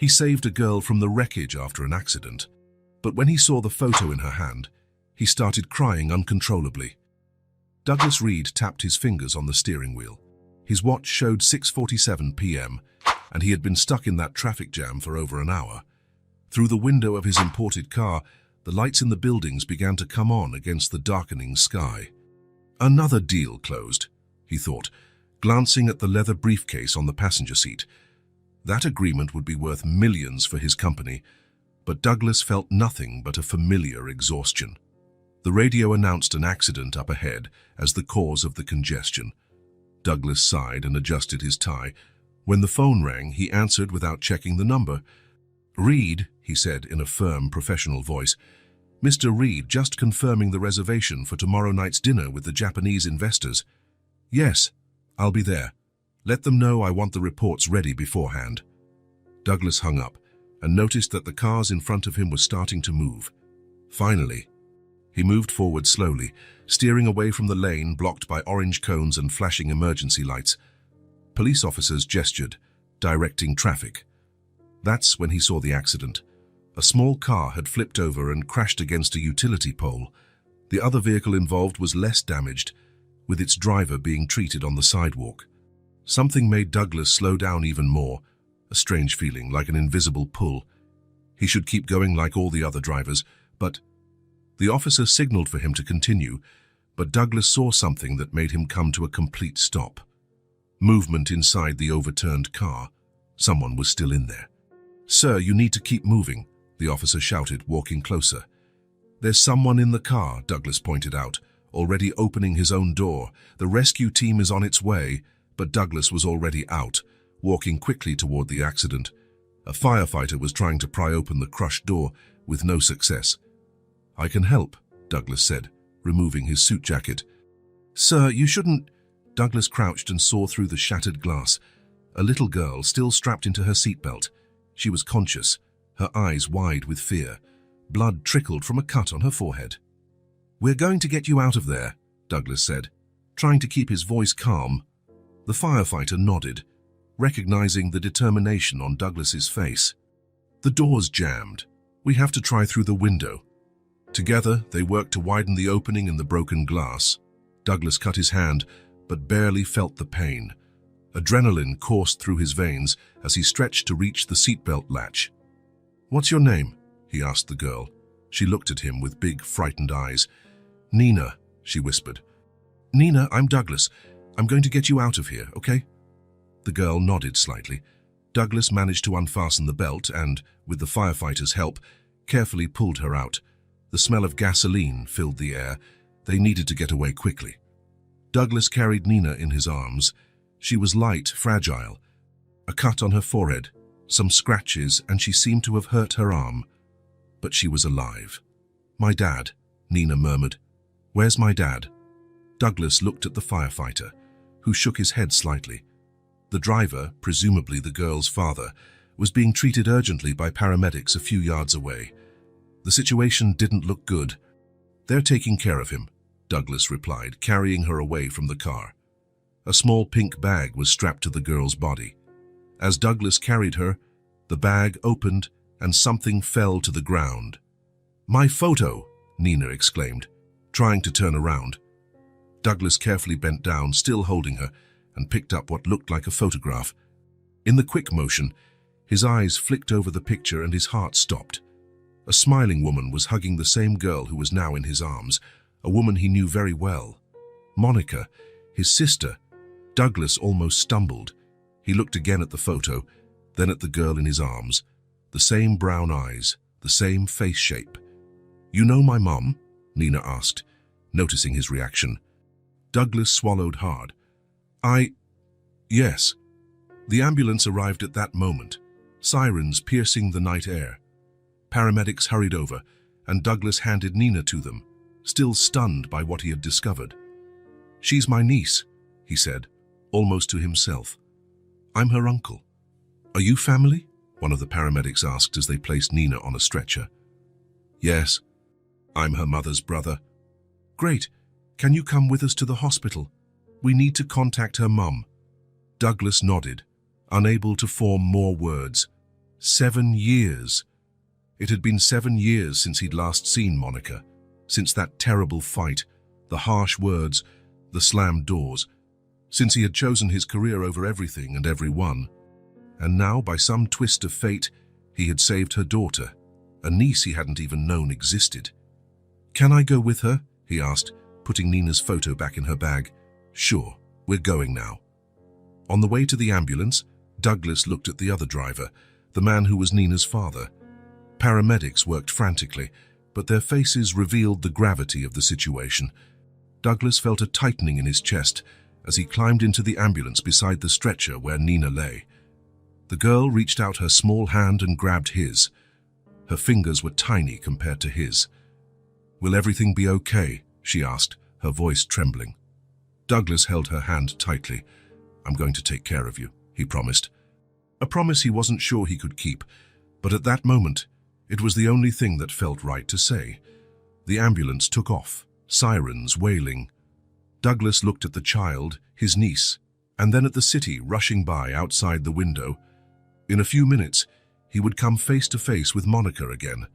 He saved a girl from the wreckage after an accident, but when he saw the photo in her hand, he started crying uncontrollably. Douglas Reed tapped his fingers on the steering wheel. His watch showed 6:47 p.m., and he had been stuck in that traffic jam for over an hour. Through the window of his imported car, the lights in the buildings began to come on against the darkening sky. Another deal closed, he thought, glancing at the leather briefcase on the passenger seat. That agreement would be worth millions for his company, but Douglas felt nothing but a familiar exhaustion. The radio announced an accident up ahead as the cause of the congestion. Douglas sighed and adjusted his tie. When the phone rang, he answered without checking the number. "Reed," he said in a firm, professional voice. "Mr. Reed, just confirming the reservation for tomorrow night's dinner with the Japanese investors." "Yes, I'll be there. Let them know I want the reports ready beforehand." Douglas hung up and noticed that the cars in front of him were starting to move. Finally, he moved forward slowly, steering away from the lane blocked by orange cones and flashing emergency lights. Police officers gestured, directing traffic. That's when he saw the accident. A small car had flipped over and crashed against a utility pole. The other vehicle involved was less damaged, with its driver being treated on the sidewalk. Something made Douglas slow down even more, a strange feeling, like an invisible pull. He should keep going like all the other drivers, but... The officer signaled for him to continue, but Douglas saw something that made him come to a complete stop. Movement inside the overturned car. Someone was still in there. "Sir, you need to keep moving," the officer shouted, walking closer. "There's someone in the car," Douglas pointed out, already opening his own door. "The rescue team is on its way," but Douglas was already out, walking quickly toward the accident. A firefighter was trying to pry open the crushed door, with no success. "I can help," Douglas said, removing his suit jacket. "Sir, you shouldn't..." Douglas crouched and saw through the shattered glass. A little girl, still strapped into her seatbelt. She was conscious, her eyes wide with fear. Blood trickled from a cut on her forehead. "We're going to get you out of there," Douglas said, trying to keep his voice calm. The firefighter nodded, recognizing the determination on Douglas's face. "The door's jammed. We have to try through the window." Together, they worked to widen the opening in the broken glass. Douglas cut his hand, but barely felt the pain. Adrenaline coursed through his veins as he stretched to reach the seatbelt latch. "What's your name?" he asked the girl. She looked at him with big, frightened eyes. "Nina," she whispered. "Nina, I'm Douglas. I'm going to get you out of here, okay?" The girl nodded slightly. Douglas managed to unfasten the belt and, with the firefighter's help, carefully pulled her out. The smell of gasoline filled the air. They needed to get away quickly. Douglas carried Nina in his arms. She was light, fragile. A cut on her forehead, some scratches, and she seemed to have hurt her arm. But she was alive. "My dad," Nina murmured. "Where's my dad?" Douglas looked at the firefighter, who shook his head slightly. The driver, presumably the girl's father, was being treated urgently by paramedics a few yards away. The situation didn't look good. "They're taking care of him," Douglas replied, carrying her away from the car. A small pink bag was strapped to the girl's body. As Douglas carried her, the bag opened and something fell to the ground. "My photo!" Nina exclaimed, trying to turn around. Douglas carefully bent down, still holding her, and picked up what looked like a photograph. In the quick motion, his eyes flicked over the picture and his heart stopped. A smiling woman was hugging the same girl who was now in his arms, a woman he knew very well. Monica, his sister. Douglas almost stumbled. He looked again at the photo, then at the girl in his arms. The same brown eyes, the same face shape. "You know my mom?" Nina asked, noticing his reaction. Douglas swallowed hard. Yes." The ambulance arrived at that moment, sirens piercing the night air. Paramedics hurried over, and Douglas handed Nina to them, still stunned by what he had discovered. "She's my niece," he said, almost to himself. "I'm her uncle." "Are you family?" one of the paramedics asked as they placed Nina on a stretcher. "Yes. I'm her mother's brother." "Great. Can you come with us to the hospital? We need to contact her mum." Douglas nodded, unable to form more words. 7 years. It had been 7 years since he'd last seen Monica, since that terrible fight, the harsh words, the slammed doors, since he had chosen his career over everything and everyone. And now, by some twist of fate, he had saved her daughter, a niece he hadn't even known existed. "Can I go with her?" he asked, putting Nina's photo back in her bag. "Sure, we're going now." On the way to the ambulance, Douglas looked at the other driver, the man who was Nina's father. Paramedics worked frantically, but their faces revealed the gravity of the situation. Douglas felt a tightening in his chest as he climbed into the ambulance beside the stretcher where Nina lay. The girl reached out her small hand and grabbed his. Her fingers were tiny compared to his. "Will everything be okay?" she asked, her voice trembling. Douglas held her hand tightly. "I'm going to take care of you," he promised. A promise he wasn't sure he could keep, but at that moment, it was the only thing that felt right to say. The ambulance took off, sirens wailing. Douglas looked at the child, his niece, and then at the city rushing by outside the window. In a few minutes, he would come face to face with Monica again.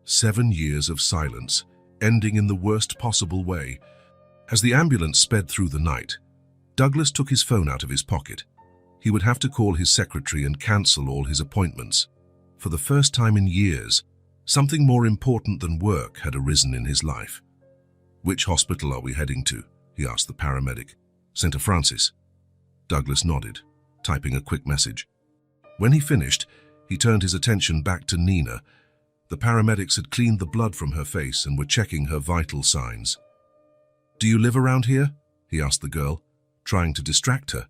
7 years of silence, ending in the worst possible way. As the ambulance sped through the night, Douglas took his phone out of his pocket. He would have to call his secretary and cancel all his appointments. For the first time in years, something more important than work had arisen in his life. "Which hospital are we heading to?" he asked the paramedic. "St. Francis." Douglas nodded, typing a quick message. When he finished, he turned his attention back to Nina. The paramedics had cleaned the blood from her face and were checking her vital signs. "Do you live around here?" he asked the girl, trying to distract her.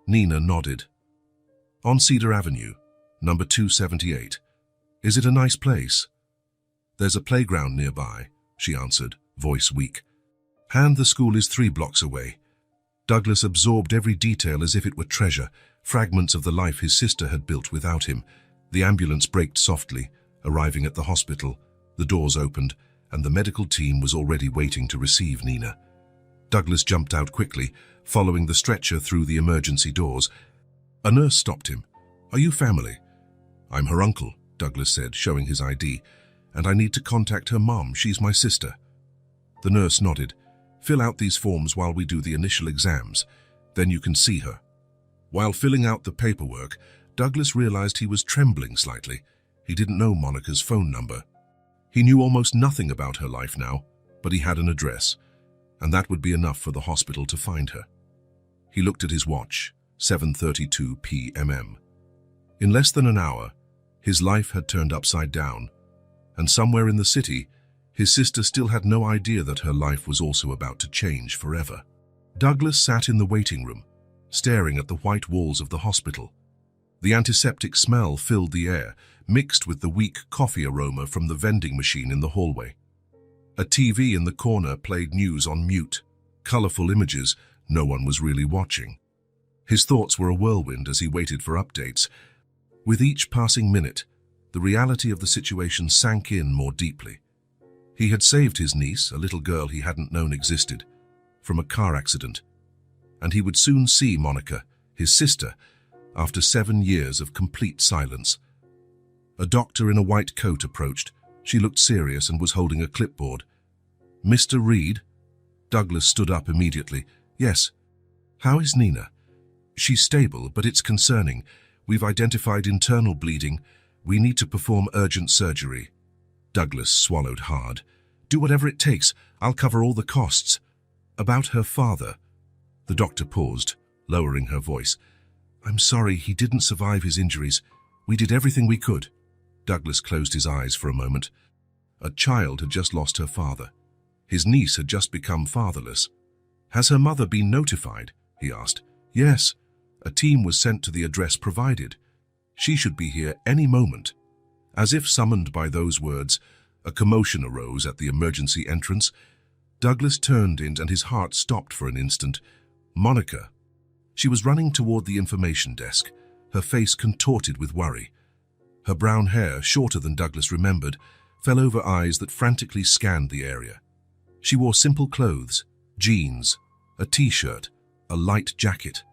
Nina nodded. "On Cedar Avenue, number 278. Is it a nice place?" "There's a playground nearby," she answered, voice weak. "And the school is 3 blocks away." Douglas absorbed every detail as if it were treasure, fragments of the life his sister had built without him. The ambulance braked softly, arriving at the hospital. The doors opened, and the medical team was already waiting to receive Nina. Douglas jumped out quickly, following the stretcher through the emergency doors. A nurse stopped him. "Are you family?" "I'm her uncle," Douglas said, showing his ID. "And I need to contact her mom. She's my sister." The nurse nodded. "Fill out these forms while we do the initial exams. Then you can see her." While filling out the paperwork, Douglas realized he was trembling slightly. He didn't know Monica's phone number. He knew almost nothing about her life now, but he had an address, and that would be enough for the hospital to find her. He looked at his watch, 7:32 p.m. In less than an hour, his life had turned upside down, and somewhere in the city, his sister still had no idea that her life was also about to change forever. Douglas sat in the waiting room, staring at the white walls of the hospital. The antiseptic smell filled the air, mixed with the weak coffee aroma from the vending machine in the hallway. A TV in the corner played news on mute, colorful images. No one was really watching. His thoughts were a whirlwind as he waited for updates. With each passing minute, the reality of the situation sank in more deeply. He had saved his niece, a little girl he hadn't known existed, from a car accident, and he would soon see Monica, his sister, after 7 years of complete silence. A doctor in a white coat approached. She looked serious and was holding a clipboard. "Mr. Reed?" Douglas stood up immediately. "Yes." "How is Nina?" "She's stable, but it's concerning. We've identified internal bleeding. We need to perform urgent surgery." Douglas swallowed hard. "Do whatever it takes. I'll cover all the costs." "About her father?" The doctor paused, lowering her voice. "I'm sorry, he didn't survive his injuries. We did everything we could." Douglas closed his eyes for a moment. A child had just lost her father. His niece had just become fatherless. "Has her mother been notified?" he asked. "Yes. A team was sent to the address provided. She should be here any moment." As if summoned by those words, a commotion arose at the emergency entrance. Douglas turned in and his heart stopped for an instant. Monica. She was running toward the information desk, her face contorted with worry. Her brown hair, shorter than Douglas remembered, fell over eyes that frantically scanned the area. She wore simple clothes, jeans, a t-shirt, a light jacket,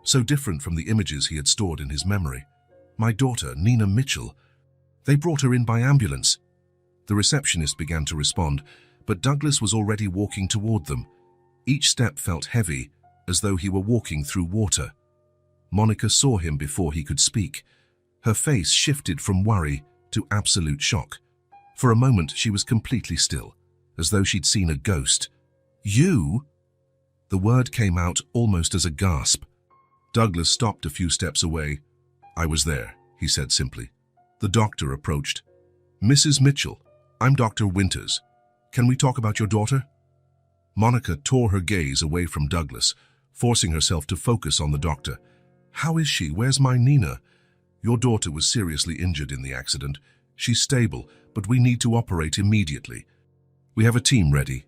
so different from the images he had stored in his memory. My daughter, Nina Mitchell. They brought her in by ambulance." The receptionist began to respond, but Douglas was already walking toward them. Each step felt heavy, as though he were walking through water. Monica saw him before he could speak. Her face shifted from worry to absolute shock. For a moment, she was completely still, as though she'd seen a ghost. "You?" The word came out almost as a gasp. Douglas stopped a few steps away. "I was there," he said simply. The doctor approached. "Mrs. Mitchell, I'm Dr. Winters. Can we talk about your daughter?" Monica tore her gaze away from Douglas, forcing herself to focus on the doctor. "How is she? Where's my Nina?" "Your daughter was seriously injured in the accident. She's stable, but we need to operate immediately. We have a team ready."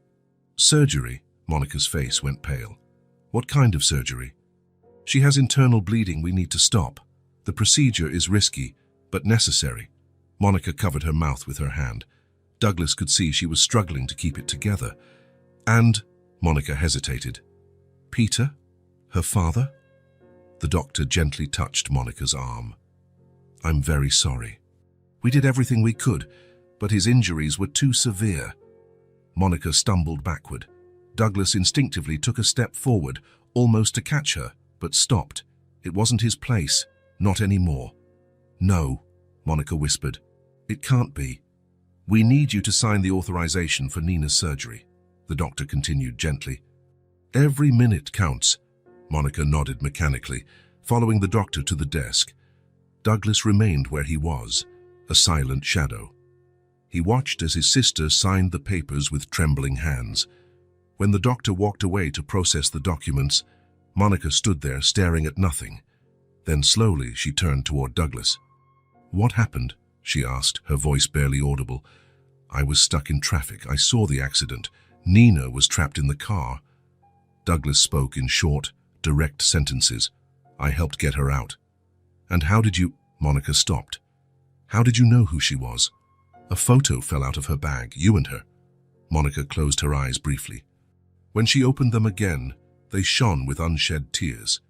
"Surgery?" Monica's face went pale. "What kind of surgery?" "She has internal bleeding we need to stop. The procedure is risky, but necessary." Monica covered her mouth with her hand. Douglas could see she was struggling to keep it together. "And," Monica hesitated, "Peter? Her father?" The doctor gently touched Monica's arm. "I'm very sorry. We did everything we could, but his injuries were too severe." Monica stumbled backward. Douglas instinctively took a step forward, almost to catch her, but stopped. It wasn't his place, not anymore. "No," Monica whispered. "It can't be. We need you to sign the authorization for Nina's surgery," the doctor continued gently. "Every minute counts." Monica nodded mechanically, following the doctor to the desk. Douglas remained where he was, a silent shadow. He watched as his sister signed the papers with trembling hands. When the doctor walked away to process the documents, Monica stood there staring at nothing. Then slowly she turned toward Douglas. "What happened?" she asked, her voice barely audible. "I was stuck in traffic. I saw the accident. Nina was trapped in the car." Douglas spoke in short, direct sentences. "I helped get her out." "And how did you—" Monica stopped. "How did you know who she was?" "A photo fell out of her bag, you and her." Monica closed her eyes briefly. When she opened them again, they shone with unshed tears.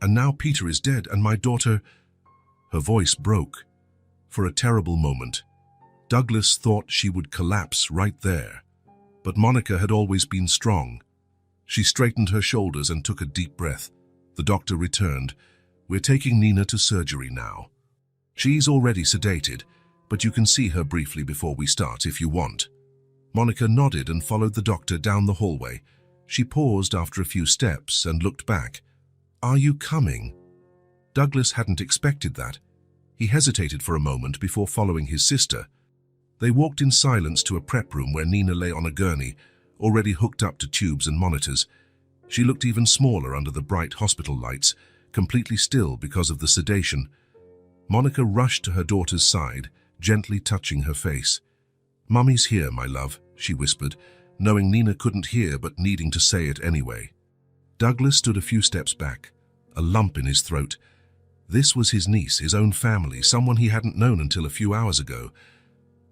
"And now Peter is dead, and my daughter—" Her voice broke. For a terrible moment, Douglas thought she would collapse right there. But Monica had always been strong. She straightened her shoulders and took a deep breath. The doctor returned. "We're taking Nina to surgery now. She's already sedated, but you can see her briefly before we start if you want." Monica nodded and followed the doctor down the hallway. She paused after a few steps and looked back. "Are you coming?" Douglas hadn't expected that. He hesitated for a moment before following his sister. They walked in silence to a prep room where Nina lay on a gurney, already hooked up to tubes and monitors. She looked even smaller under the bright hospital lights, completely still because of the sedation. Monica rushed to her daughter's side, gently touching her face. "Mummy's here, my love," she whispered, knowing Nina couldn't hear but needing to say it anyway. Douglas stood a few steps back, a lump in his throat. This was his niece, his own family, someone he hadn't known until a few hours ago.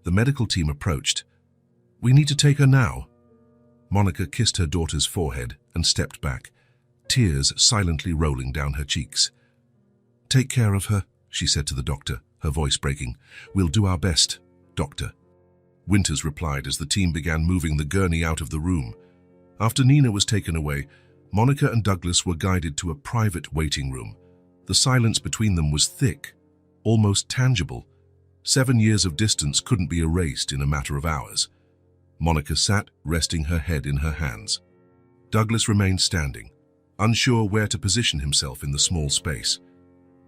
The medical team approached. "We need to take her now." Monica kissed her daughter's forehead and stepped back, tears silently rolling down her cheeks. "Take care of her," she said to the doctor, her voice breaking. "We'll do our best, doctor." Winters replied as the team began moving the gurney out of the room. After Nina was taken away, Monica and Douglas were guided to a private waiting room. The silence between them was thick, almost tangible. 7 years of distance couldn't be erased in a matter of hours. Monica sat, resting her head in her hands. Douglas remained standing, unsure where to position himself in the small space.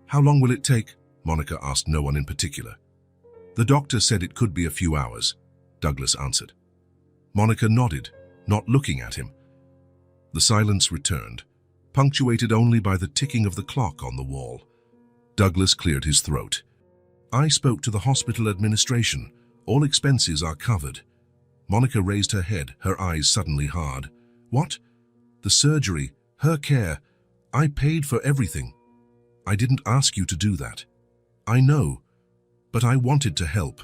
"How long will it take?" Monica asked no one in particular. "The doctor said it could be a few hours," Douglas answered. Monica nodded, not looking at him. The silence returned, punctuated only by the ticking of the clock on the wall. Douglas cleared his throat. "I spoke to the hospital administration. All expenses are covered." Monica raised her head, her eyes suddenly hard. "What? The surgery, her care. I paid for everything." "I didn't ask you to do that." "I know, but I wanted to help."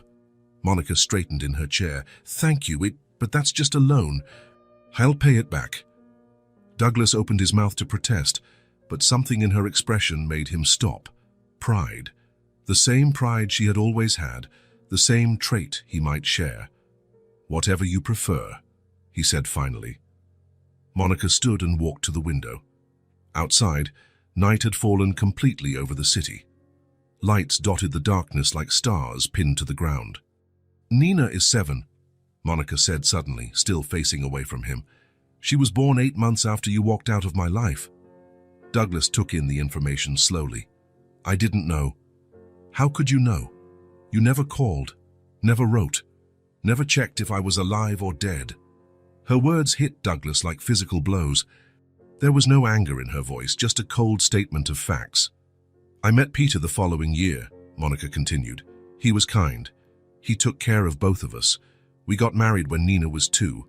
Monica straightened in her chair. "Thank you, but that's just a loan. I'll pay it back." Douglas opened his mouth to protest, but something in her expression made him stop. Pride. The same pride she had always had, the same trait he might share. "Whatever you prefer," he said finally. Monica stood and walked to the window. Outside, night had fallen completely over the city. Lights dotted the darkness like stars pinned to the ground. "Nina is 7, Monica said suddenly, still facing away from him. "She was born 8 months after you walked out of my life." Douglas took in the information slowly. "I didn't know." "How could you know? You never called, never wrote, never checked if I was alive or dead." Her words hit Douglas like physical blows. There was no anger in her voice, just a cold statement of facts. "I met Peter the following year," Monica continued. "He was kind. He took care of both of us. We got married when Nina was 2.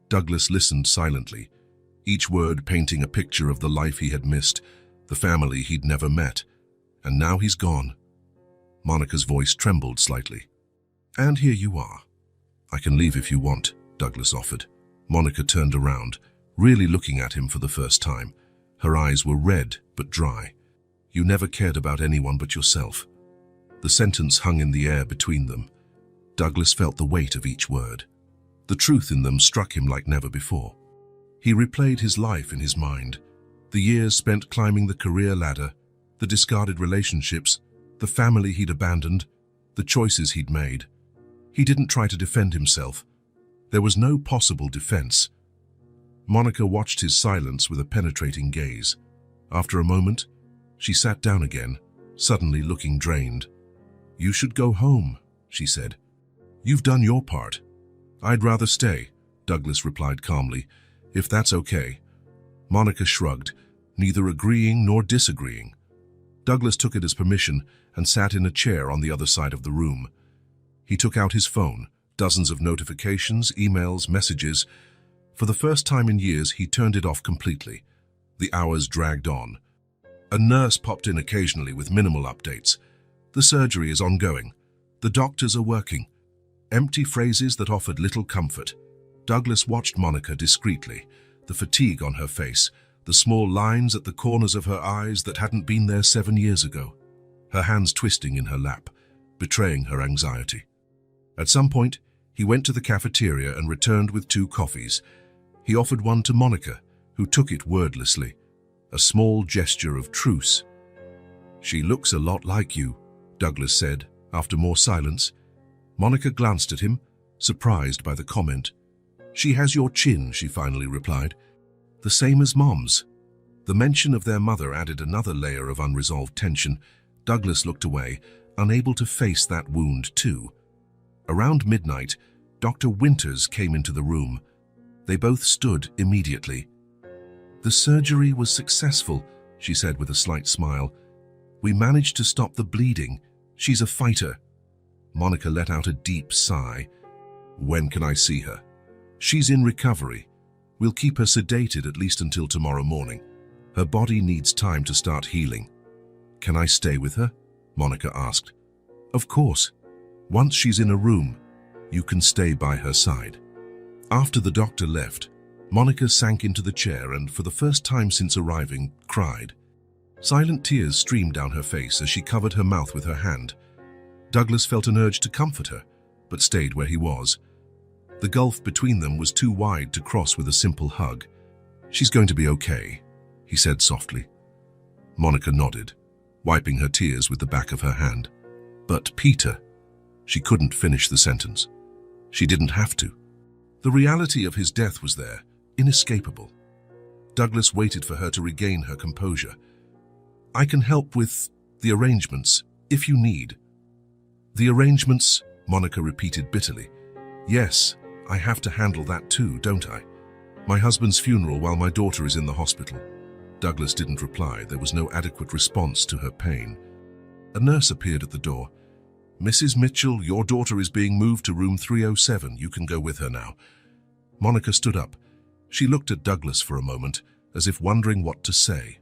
Douglas listened silently, each word painting a picture of the life he had missed, the family he'd never met. And now he's gone. Monica's voice trembled slightly. "And here you are." "I can leave if you want," Douglas offered. Monica turned around, really looking at him for the first time. Her eyes were red but dry. "You never cared about anyone but yourself." The sentence hung in the air between them. Douglas felt the weight of each word. The truth in them struck him like never before. He replayed his life in his mind, the years spent climbing the career ladder, the discarded relationships, the family he'd abandoned, the choices he'd made. He didn't try to defend himself. There was no possible defense. Monica watched his silence with a penetrating gaze. After a moment, she sat down again, suddenly looking drained. "You should go home," she said. "You've done your part." "I'd rather stay," Douglas replied calmly, "if that's okay." Monica shrugged, neither agreeing nor disagreeing. Douglas took it as permission and sat in a chair on the other side of the room. He took out his phone, dozens of notifications, emails, messages. For the first time in years, he turned it off completely. The hours dragged on. A nurse popped in occasionally with minimal updates. "The surgery is ongoing. The doctors are working." Empty phrases that offered little comfort. Douglas watched Monica discreetly, the fatigue on her face, the small lines at the corners of her eyes that hadn't been there 7 years ago, her hands twisting in her lap, betraying her anxiety. At some point, he went to the cafeteria and returned with 2 coffees. He offered one to Monica, who took it wordlessly, a small gesture of truce. "She looks a lot like you," Douglas said, after more silence. Monica glanced at him, surprised by the comment. "She has your chin," she finally replied. "The same as Mom's." The mention of their mother added another layer of unresolved tension. Douglas looked away, unable to face that wound too. Around midnight, Dr. Winters came into the room. They both stood immediately. "The surgery was successful," she said with a slight smile. "We managed to stop the bleeding. She's a fighter." Monica let out a deep sigh. "When can I see her?" "She's in recovery. We'll keep her sedated at least until tomorrow morning. Her body needs time to start healing." "Can I stay with her?" Monica asked. "Of course. Once she's in a room, you can stay by her side." After the doctor left, Monica sank into the chair and, for the first time since arriving, cried. Silent tears streamed down her face as she covered her mouth with her hand. Douglas felt an urge to comfort her, but stayed where he was. The gulf between them was too wide to cross with a simple hug. "She's going to be okay," he said softly. Monica nodded, wiping her tears with the back of her hand. "But Peter..." She couldn't finish the sentence. She didn't have to. The reality of his death was there, inescapable. Douglas waited for her to regain her composure. "I can help with the arrangements, if you need." "The arrangements?" Monica repeated bitterly. "Yes, I have to handle that too, don't I? My husband's funeral while my daughter is in the hospital." Douglas didn't reply. There was no adequate response to her pain. A nurse appeared at the door. "Mrs. Mitchell, your daughter is being moved to room 307. You can go with her now." Monica stood up. She looked at Douglas for a moment, as if wondering what to say.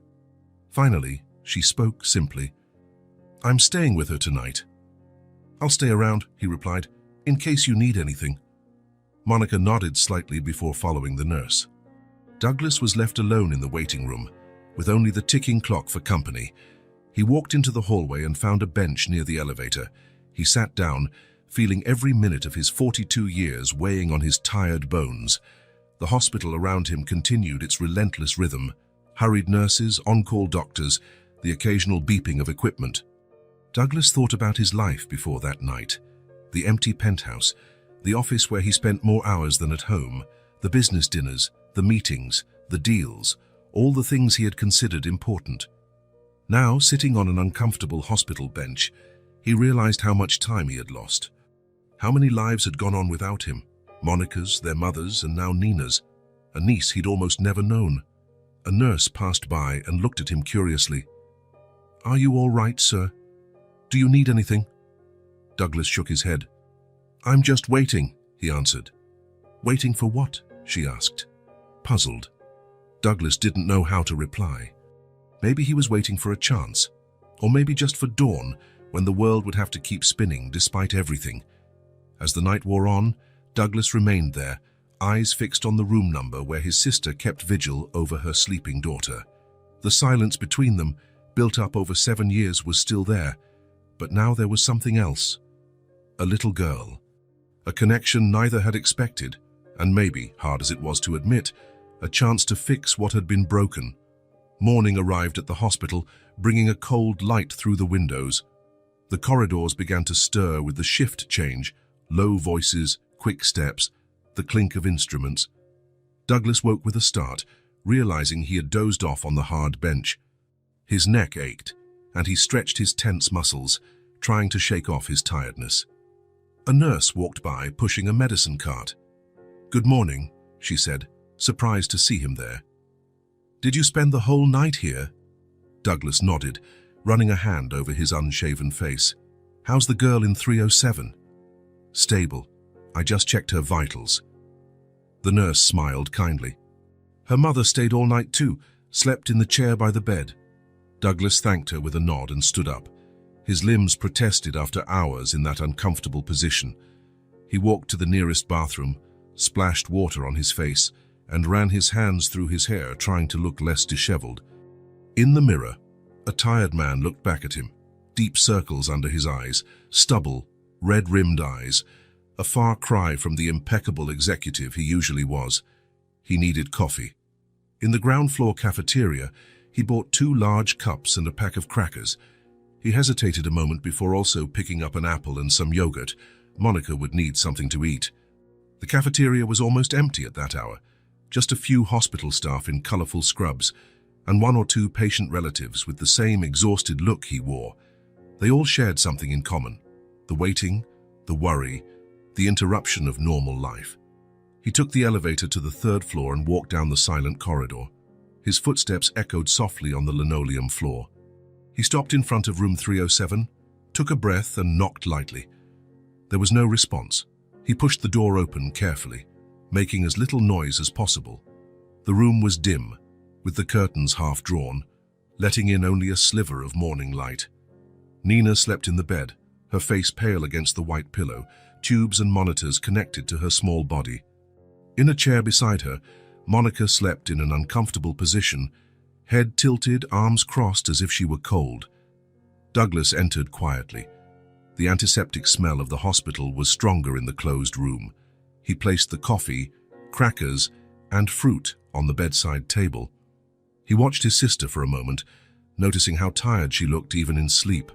Finally, she spoke simply. "I'm staying with her tonight." "I'll stay around," he replied, "in case you need anything." Monica nodded slightly before following the nurse. Douglas was left alone in the waiting room, with only the ticking clock for company. He walked into the hallway and found a bench near the elevator. He sat down, feeling every minute of his 42 years weighing on his tired bones. The hospital around him continued its relentless rhythm. Hurried nurses, on-call doctors, the occasional beeping of equipment. Douglas thought about his life before that night. The empty penthouse, the office where he spent more hours than at home, the business dinners, the meetings, the deals, all the things he had considered important. Now, sitting on an uncomfortable hospital bench, he realized how much time he had lost. How many lives had gone on without him? Monica's, their mother's, and now Nina's. A niece he'd almost never known. A nurse passed by and looked at him curiously. "Are you all right, sir? Do you need anything?" Douglas shook his head. "I'm just waiting," he answered. "Waiting for what?" she asked. Puzzled, Douglas didn't know how to reply. Maybe he was waiting for a chance, or maybe just for dawn, when the world would have to keep spinning despite everything. As the night wore on, Douglas remained there, eyes fixed on the room number where his sister kept vigil over her sleeping daughter. The silence between them, built up over 7 years, was still there, but now there was something else. A little girl. A connection neither had expected, and maybe, hard as it was to admit, a chance to fix what had been broken. Morning arrived at the hospital, bringing a cold light through the windows. The corridors began to stir with the shift change, low voices, quick steps, the clink of instruments. Douglas woke with a start, realizing he had dozed off on the hard bench. His neck ached, and he stretched his tense muscles, trying to shake off his tiredness. A nurse walked by, pushing a medicine cart. "Good morning," she said, surprised to see him there. "Did you spend the whole night here?" Douglas nodded, running a hand over his unshaven face. "How's the girl in 307? "Stable. I just checked her vitals." The nurse smiled kindly. "Her mother stayed all night too, slept in the chair by the bed." Douglas thanked her with a nod and stood up. His limbs protested after hours in that uncomfortable position. He walked to the nearest bathroom, splashed water on his face, and ran his hands through his hair, trying to look less disheveled. In the mirror, a tired man looked back at him, deep circles under his eyes, stubble, red-rimmed eyes, a far cry from the impeccable executive he usually was. He needed coffee. In the ground floor cafeteria, he bought 2 large cups and a pack of crackers. He hesitated a moment before also picking up an apple and some yogurt. Monica would need something to eat. The cafeteria was almost empty at that hour. Just a few hospital staff in colorful scrubs, and 1 or 2 patient relatives with the same exhausted look he wore. They all shared something in common: the waiting, the worry, the interruption of normal life. He took the elevator to the 3rd floor and walked down the silent corridor. His footsteps echoed softly on the linoleum floor. He stopped in front of room 307, took a breath and knocked lightly. There was no response. He pushed the door open carefully, making as little noise as possible. The room was dim, with the curtains half drawn, letting in only a sliver of morning light. Nina slept in the bed, her face pale against the white pillow, tubes and monitors connected to her small body. In a chair beside her, Monica slept in an uncomfortable position, head tilted, arms crossed as if she were cold. Douglas entered quietly. The antiseptic smell of the hospital was stronger in the closed room. He placed the coffee, crackers, and fruit on the bedside table. He watched his sister for a moment, noticing how tired she looked even in sleep.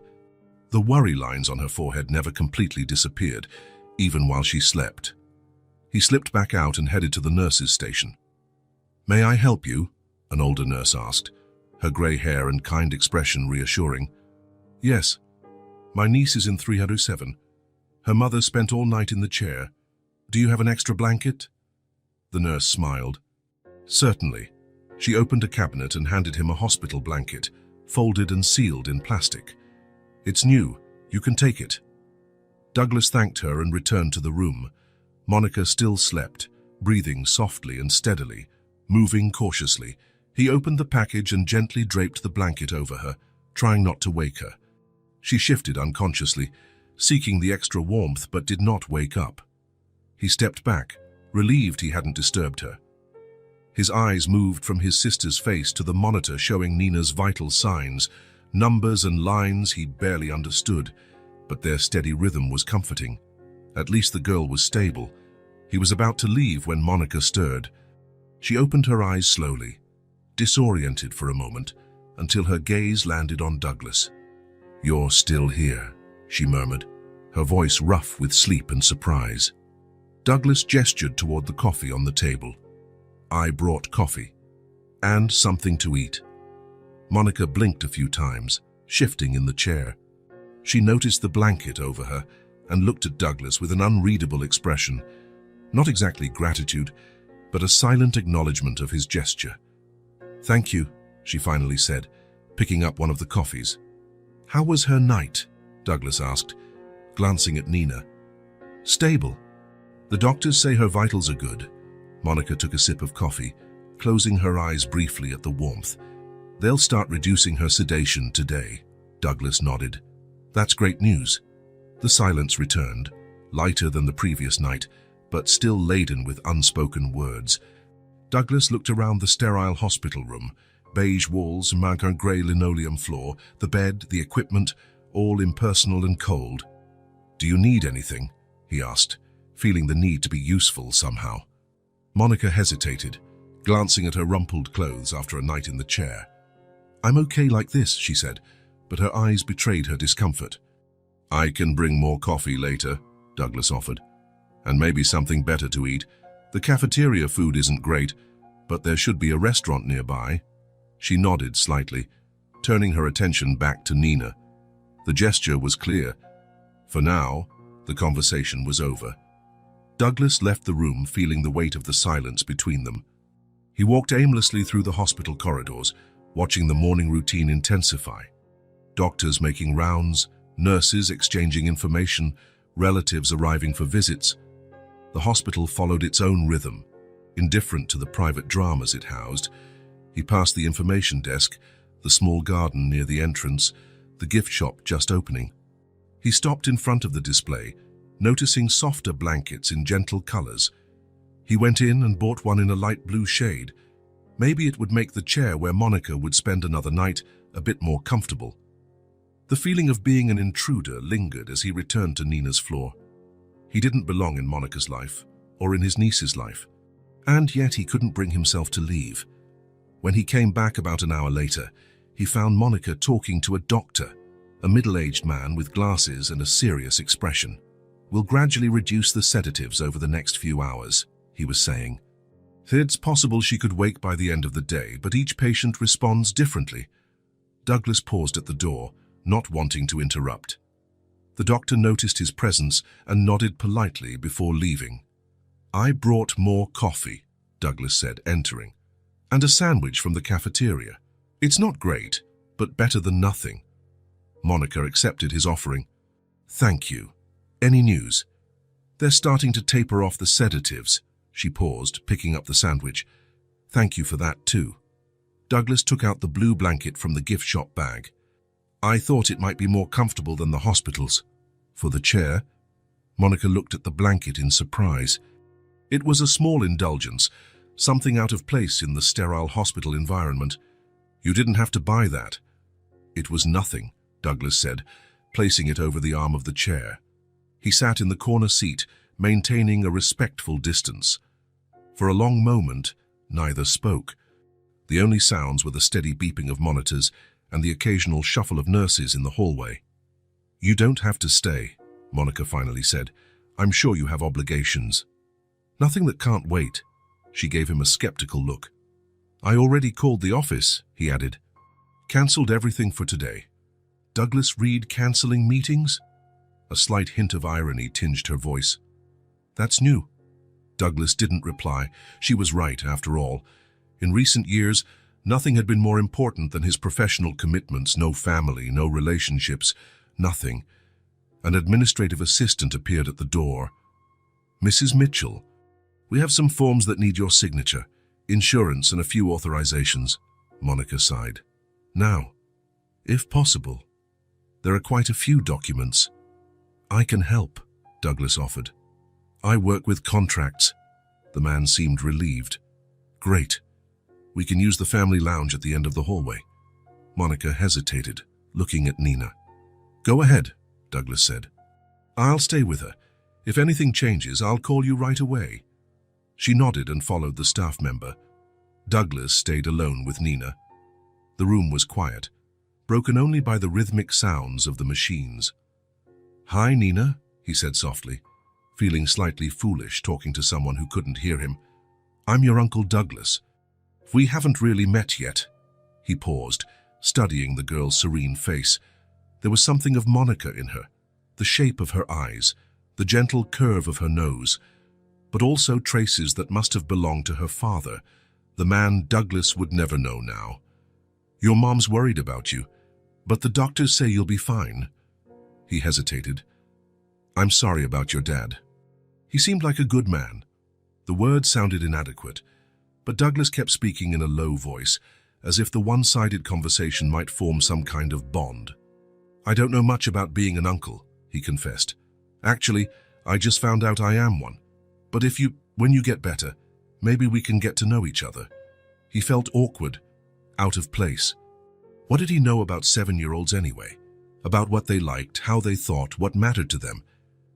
The worry lines on her forehead never completely disappeared, even while she slept. He slipped back out and headed to the nurse's station. "May I help you?" an older nurse asked, her grey hair and kind expression reassuring. "Yes. My niece is in 307. Her mother spent all night in the chair. Do you have an extra blanket?" The nurse smiled. "Certainly." She opened a cabinet and handed him a hospital blanket, folded and sealed in plastic. "It's new. You can take it." Douglas thanked her and returned to the room. Monica still slept, breathing softly and steadily, moving cautiously. He opened the package and gently draped the blanket over her, trying not to wake her. She shifted unconsciously, seeking the extra warmth, but did not wake up. He stepped back, relieved he hadn't disturbed her. His eyes moved from his sister's face to the monitor showing Nina's vital signs: Numbers and lines he barely understood, but their steady rhythm was comforting. At least the girl was stable. He was about to leave when Monica stirred. She opened her eyes slowly, disoriented for a moment, until her gaze landed on Douglas. "You're still here," she murmured, her voice rough with sleep and surprise. Douglas gestured toward the coffee on the table. "I brought coffee. And something to eat." Monica blinked a few times, shifting in the chair. She noticed the blanket over her and looked at Douglas with an unreadable expression. Not exactly gratitude, but a silent acknowledgement of his gesture. "Thank you," she finally said, picking up one of the coffees. "How was her night?" Douglas asked, glancing at Nina. "Stable. The doctors say her vitals are good." Monica took a sip of coffee, closing her eyes briefly at the warmth. "They'll start reducing her sedation today." Douglas nodded. "That's great news." The silence returned, lighter than the previous night, but still laden with unspoken words. Douglas looked around the sterile hospital room. Beige walls, magenta grey linoleum floor, the bed, the equipment, all impersonal and cold. "Do you need anything?" he asked, feeling the need to be useful somehow. Monica hesitated, glancing at her rumpled clothes after a night in the chair. "I'm okay like this," she said, but her eyes betrayed her discomfort. "I can bring more coffee later," Douglas offered. "And maybe something better to eat. The cafeteria food isn't great, but there should be a restaurant nearby." She nodded slightly, turning her attention back to Nina. The gesture was clear. For now, the conversation was over. Douglas left the room feeling the weight of the silence between them. He walked aimlessly through the hospital corridors, watching the morning routine intensify. Doctors making rounds, nurses exchanging information, relatives arriving for visits. The hospital followed its own rhythm, indifferent to the private dramas it housed. He passed the information desk, the small garden near the entrance, the gift shop just opening. He stopped in front of the display, noticing softer blankets in gentle colors. He went in and bought one in a light blue shade. Maybe it would make the chair where Monica would spend another night a bit more comfortable. The feeling of being an intruder lingered as he returned to Nina's floor. He didn't belong in Monica's life, or in his niece's life, and yet he couldn't bring himself to leave. When he came back about an hour later, he found Monica talking to a doctor, a middle-aged man with glasses and a serious expression. "We'll gradually reduce the sedatives over the next few hours," he was saying. "It's possible she could wake by the end of the day, but each patient responds differently." Douglas paused at the door, not wanting to interrupt. The doctor noticed his presence and nodded politely before leaving. "I brought more coffee," Douglas said, entering, "and a sandwich from the cafeteria. It's not great, but better than nothing." Monica accepted his offering. "Thank you. Any news?" "They're starting to taper off the sedatives." She paused, picking up the sandwich. "Thank you for that, too." Douglas took out the blue blanket from the gift shop bag. "I thought it might be more comfortable than the hospital's." "For the chair?" Monica looked at the blanket in surprise. It was a small indulgence, something out of place in the sterile hospital environment. "You didn't have to buy that." "It was nothing," Douglas said, placing it over the arm of the chair. He sat in the corner seat, maintaining a respectful distance. For a long moment, neither spoke. The only sounds were the steady beeping of monitors and the occasional shuffle of nurses in the hallway. "You don't have to stay," Monica finally said. "I'm sure you have obligations." "Nothing that can't wait." She gave him a skeptical look. "I already called the office," he added. "Cancelled everything for today." "Douglas Reed cancelling meetings?" A slight hint of irony tinged her voice. "That's new." Douglas didn't reply. She was right, after all. In recent years, nothing had been more important than his professional commitments. No family, no relationships, nothing. An administrative assistant appeared at the door. "Mrs. Mitchell, we have some forms that need your signature, insurance and a few authorizations." Monica sighed. "Now, if possible. There are quite a few documents." "I can help," Douglas offered. "I work with contracts." The man seemed relieved. "Great. We can use the family lounge at the end of the hallway." Monica hesitated, looking at Nina. "Go ahead," Douglas said. "I'll stay with her. If anything changes, I'll call you right away." She nodded and followed the staff member. Douglas stayed alone with Nina. The room was quiet, broken only by the rhythmic sounds of the machines. "Hi, Nina," he said softly, feeling slightly foolish talking to someone who couldn't hear him. "I'm your Uncle Douglas. We haven't really met yet." He paused, studying the girl's serene face. There was something of Monica in her, the shape of her eyes, the gentle curve of her nose, but also traces that must have belonged to her father, the man Douglas would never know now. "Your mom's worried about you, but the doctors say you'll be fine." He hesitated. "I'm sorry about your dad. He seemed like a good man." The words sounded inadequate, but Douglas kept speaking in a low voice, as if the one-sided conversation might form some kind of bond. "I don't know much about being an uncle," he confessed. "Actually, I just found out I am one. But when you get better, maybe we can get to know each other." He felt awkward, out of place. What did he know about 7-year-olds anyway? About what they liked, how they thought, what mattered to them?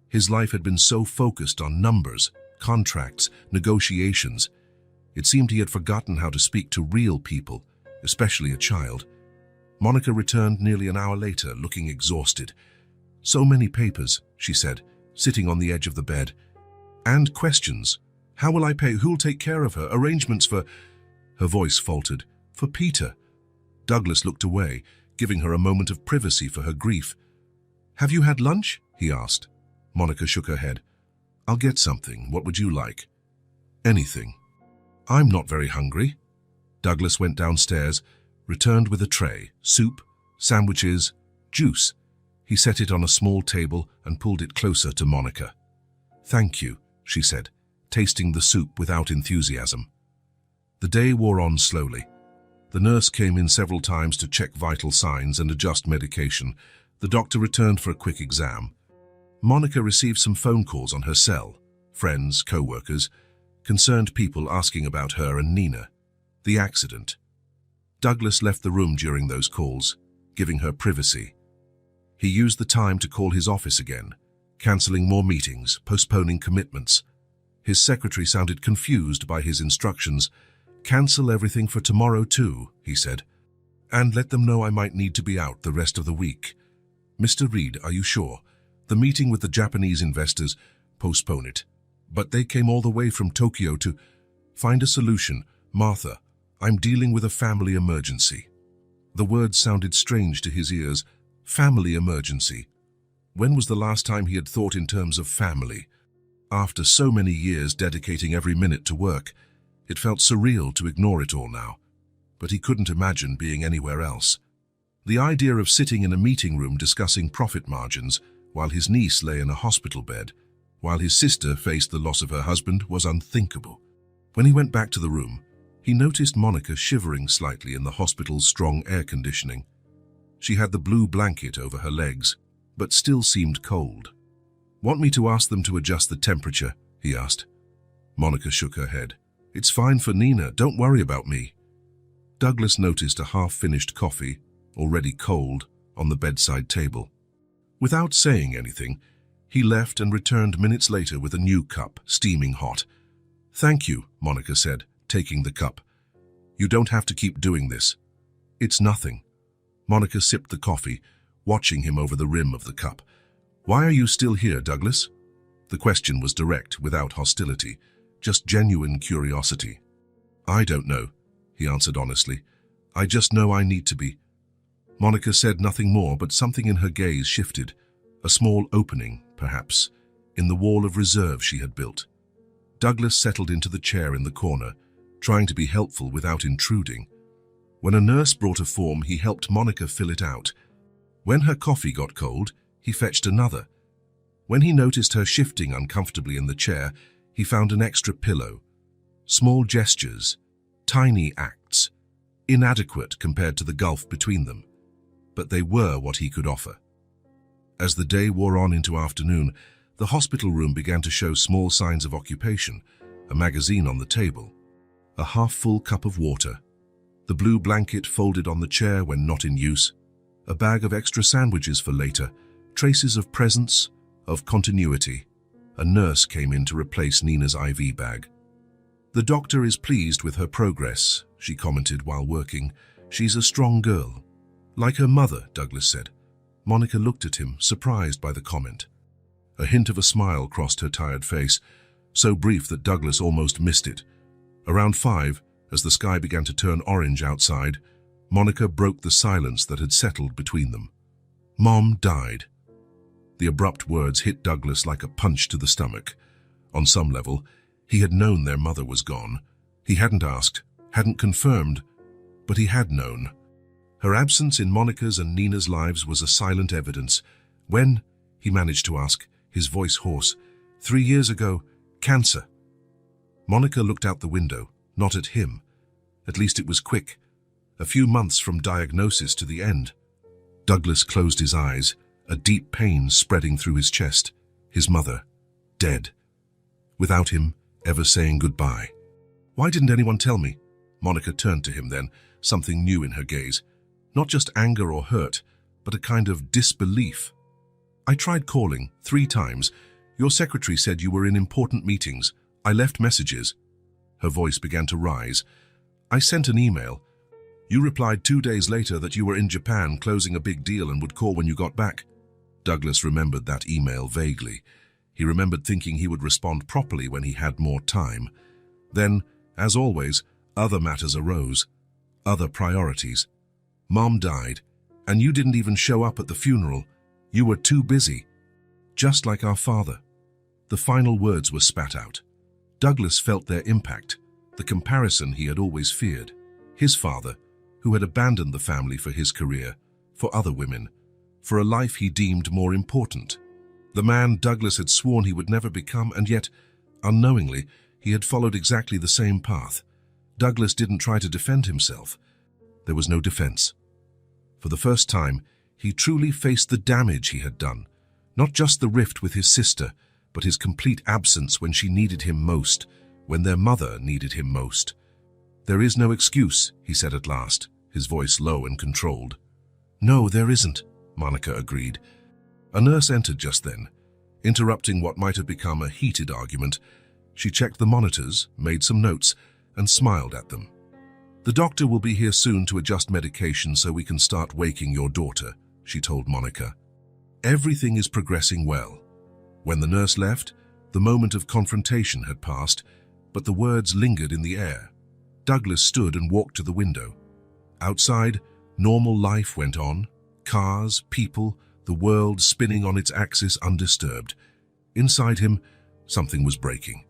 His life had been so focused on numbers, contracts, negotiations. It seemed he had forgotten how to speak to real people, especially a child. Monica returned nearly an hour later, looking exhausted. "So many papers," she said, sitting on the edge of the bed. "And questions. How will I pay? Who'll take care of her? Arrangements for—" Her voice faltered. "For Peter." Douglas looked away, giving her a moment of privacy for her grief. "Have you had lunch?" he asked. Monica shook her head. "I'll get something. What would you like?" "Anything." "I'm not very hungry." Douglas went downstairs, returned with a tray, soup, sandwiches, juice. He set it on a small table and pulled it closer to Monica. "Thank you," she said, tasting the soup without enthusiasm. The day wore on slowly. The nurse came in several times to check vital signs and adjust medication. The doctor returned for a quick exam. Monica received some phone calls on her cell, friends, co-workers, concerned people asking about her and Nina. The accident. Douglas left the room during those calls, giving her privacy. He used the time to call his office again, cancelling more meetings, postponing commitments. His secretary sounded confused by his instructions. "Cancel everything for tomorrow too," he said, "and let them know I might need to be out the rest of the week." "Mr. Reed, are you sure? The meeting with the Japanese investors, postpone it. But they came all the way from Tokyo to find a solution. Martha, I'm dealing with a family emergency." The words sounded strange to his ears. Family emergency. When was the last time he had thought in terms of family? After so many years dedicating every minute to work, it felt surreal to ignore it all now. But he couldn't imagine being anywhere else. The idea of sitting in a meeting room discussing profit margins while his niece lay in a hospital bed, while his sister faced the loss of her husband, was unthinkable. When he went back to the room, he noticed Monica shivering slightly in the hospital's strong air conditioning. She had the blue blanket over her legs, but still seemed cold. "Want me to ask them to adjust the temperature?" he asked. Monica shook her head. "It's fine for Nina, don't worry about me." Douglas noticed a half-finished coffee, already cold, on the bedside table. Without saying anything, he left and returned minutes later with a new cup, steaming hot. "Thank you," Monica said, taking the cup. "You don't have to keep doing this." "It's nothing." Monica sipped the coffee, watching him over the rim of the cup. "Why are you still here, Douglas?" The question was direct, without hostility, just genuine curiosity. "I don't know," he answered honestly. "I just know I need to be." Monica said nothing more, but something in her gaze shifted. A small opening, perhaps, in the wall of reserve she had built. Douglas settled into the chair in the corner, trying to be helpful without intruding. When a nurse brought a form, he helped Monica fill it out. When her coffee got cold, he fetched another. When he noticed her shifting uncomfortably in the chair, he found an extra pillow. Small gestures, tiny acts, inadequate compared to the gulf between them. But they were what he could offer. As the day wore on into afternoon, the hospital room began to show small signs of occupation, a magazine on the table, a half-full cup of water, the blue blanket folded on the chair when not in use, a bag of extra sandwiches for later, traces of presence, of continuity. A nurse came in to replace Nina's IV bag. "The doctor is pleased with her progress," she commented while working. "She's a strong girl." "Like her mother," Douglas said. Monica looked at him, surprised by the comment. A hint of a smile crossed her tired face, so brief that Douglas almost missed it. Around 5, as the sky began to turn orange outside, Monica broke the silence that had settled between them. "Mom died." The abrupt words hit Douglas like a punch to the stomach. On some level, he had known their mother was gone. He hadn't asked, hadn't confirmed, but he had known. Her absence in Monica's and Nina's lives was a silent evidence. "When?" he managed to ask, his voice hoarse. "3 years ago, cancer." Monica looked out the window, not at him. At least it was quick. A few months from diagnosis to the end. Douglas closed his eyes, a deep pain spreading through his chest. His mother, dead. Without him ever saying goodbye. "Why didn't anyone tell me?" Monica turned to him then, something new in her gaze. Not just anger or hurt, but a kind of disbelief. "I tried calling 3 times. Your secretary said you were in important meetings. I left messages." Her voice began to rise. "I sent an email. You replied 2 days later that you were in Japan closing a big deal and would call when you got back." Douglas remembered that email vaguely. He remembered thinking he would respond properly when he had more time. Then, as always, other matters arose. Other priorities. "Mom died, and you didn't even show up at the funeral. You were too busy. Just like our father." The final words were spat out. Douglas felt their impact, the comparison he had always feared. His father, who had abandoned the family for his career, for other women, for a life he deemed more important. The man Douglas had sworn he would never become, and yet, unknowingly, he had followed exactly the same path. Douglas didn't try to defend himself. There was no defense. For the first time, he truly faced the damage he had done. Not just the rift with his sister, but his complete absence when she needed him most, when their mother needed him most. "There is no excuse," he said at last, his voice low and controlled. "No, there isn't," Monica agreed. A nurse entered just then, interrupting what might have become a heated argument. She checked the monitors, made some notes, and smiled at them. "The doctor will be here soon to adjust medication so we can start waking your daughter," she told Monica. Everything is progressing well. When the nurse left, the moment of confrontation had passed, but the words lingered in the air. Douglas stood and walked to the window. Outside, normal life went on. Cars, people, the world spinning on its axis undisturbed. Inside him, something was breaking.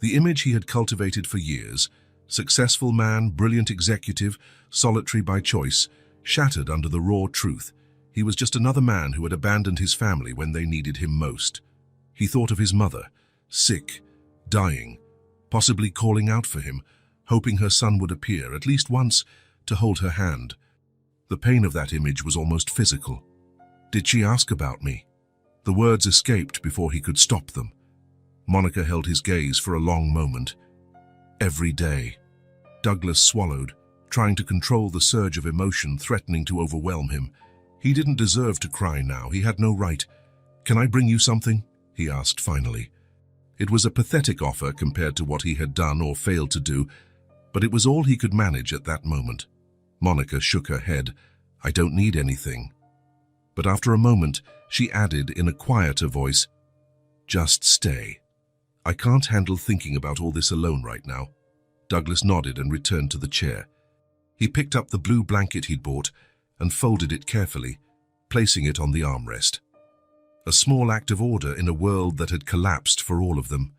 The image he had cultivated for years, successful man, brilliant executive, solitary by choice, shattered under the raw truth. He was just another man who had abandoned his family when they needed him most. He thought of his mother, sick, dying, possibly calling out for him, hoping her son would appear, at least once, to hold her hand. The pain of that image was almost physical. "Did she ask about me?" The words escaped before he could stop them. Monica held his gaze for a long moment. "Every day." Douglas swallowed, trying to control the surge of emotion threatening to overwhelm him. He didn't deserve to cry now. He had no right. "Can I bring you something?" he asked finally. It was a pathetic offer compared to what he had done or failed to do, but it was all he could manage at that moment. Monica shook her head. "I don't need anything." But after a moment, she added in a quieter voice, "Just stay. I can't handle thinking about all this alone right now." Douglas nodded and returned to the chair. He picked up the blue blanket he'd bought and folded it carefully, placing it on the armrest. A small act of order in a world that had collapsed for all of them.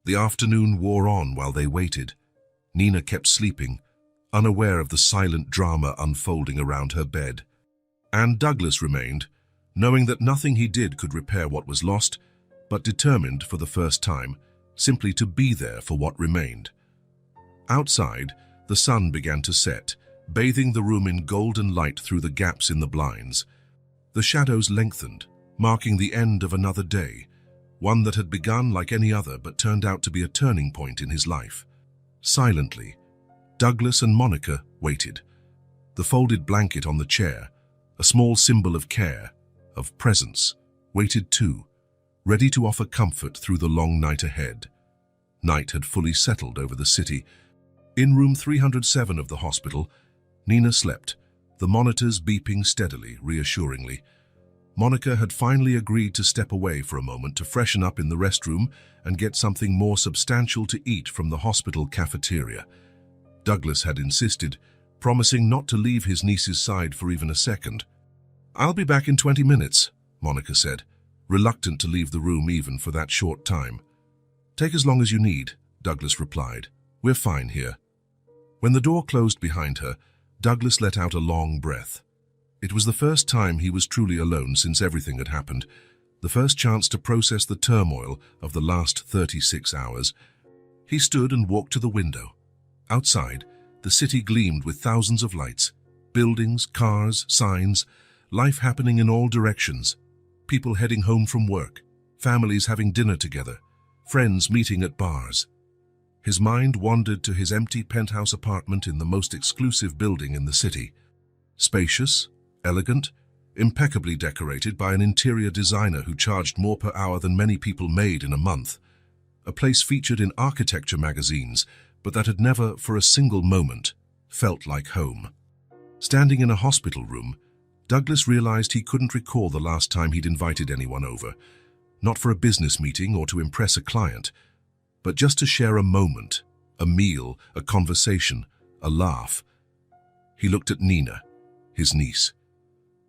The afternoon wore on while they waited. Nina kept sleeping, unaware of the silent drama unfolding around her bed. And Douglas remained, knowing that nothing he did could repair what was lost, but determined for the first time simply to be there for what remained. Outside, the sun began to set, bathing the room in golden light through the gaps in the blinds. The shadows lengthened, marking the end of another day, one that had begun like any other but turned out to be a turning point in his life. Silently, Douglas and Monica waited. The folded blanket on the chair, a small symbol of care, of presence, waited too, ready to offer comfort through the long night ahead. Night had fully settled over the city. In room 307 of the hospital, Nina slept, the monitors beeping steadily, reassuringly. Monica had finally agreed to step away for a moment to freshen up in the restroom and get something more substantial to eat from the hospital cafeteria. Douglas had insisted, promising not to leave his niece's side for even a second. "I'll be back in 20 minutes, Monica said, reluctant to leave the room even for that short time. "Take as long as you need," Douglas replied. "We're fine here." When the door closed behind her, Douglas let out a long breath. It was the first time he was truly alone since everything had happened, the first chance to process the turmoil of the last 36 hours. He stood and walked to the window. Outside, the city gleamed with thousands of lights, buildings, cars, signs, life happening in all directions. People heading home from work, families having dinner together, friends meeting at bars. His mind wandered to his empty penthouse apartment in the most exclusive building in the city. Spacious, elegant, impeccably decorated by an interior designer who charged more per hour than many people made in a month. A place featured in architecture magazines, but that had never, for a single moment, felt like home. Standing in a hospital room, Douglas realized he couldn't recall the last time he'd invited anyone over, not for a business meeting or to impress a client, but just to share a moment, a meal, a conversation, a laugh. He looked at Nina, his niece,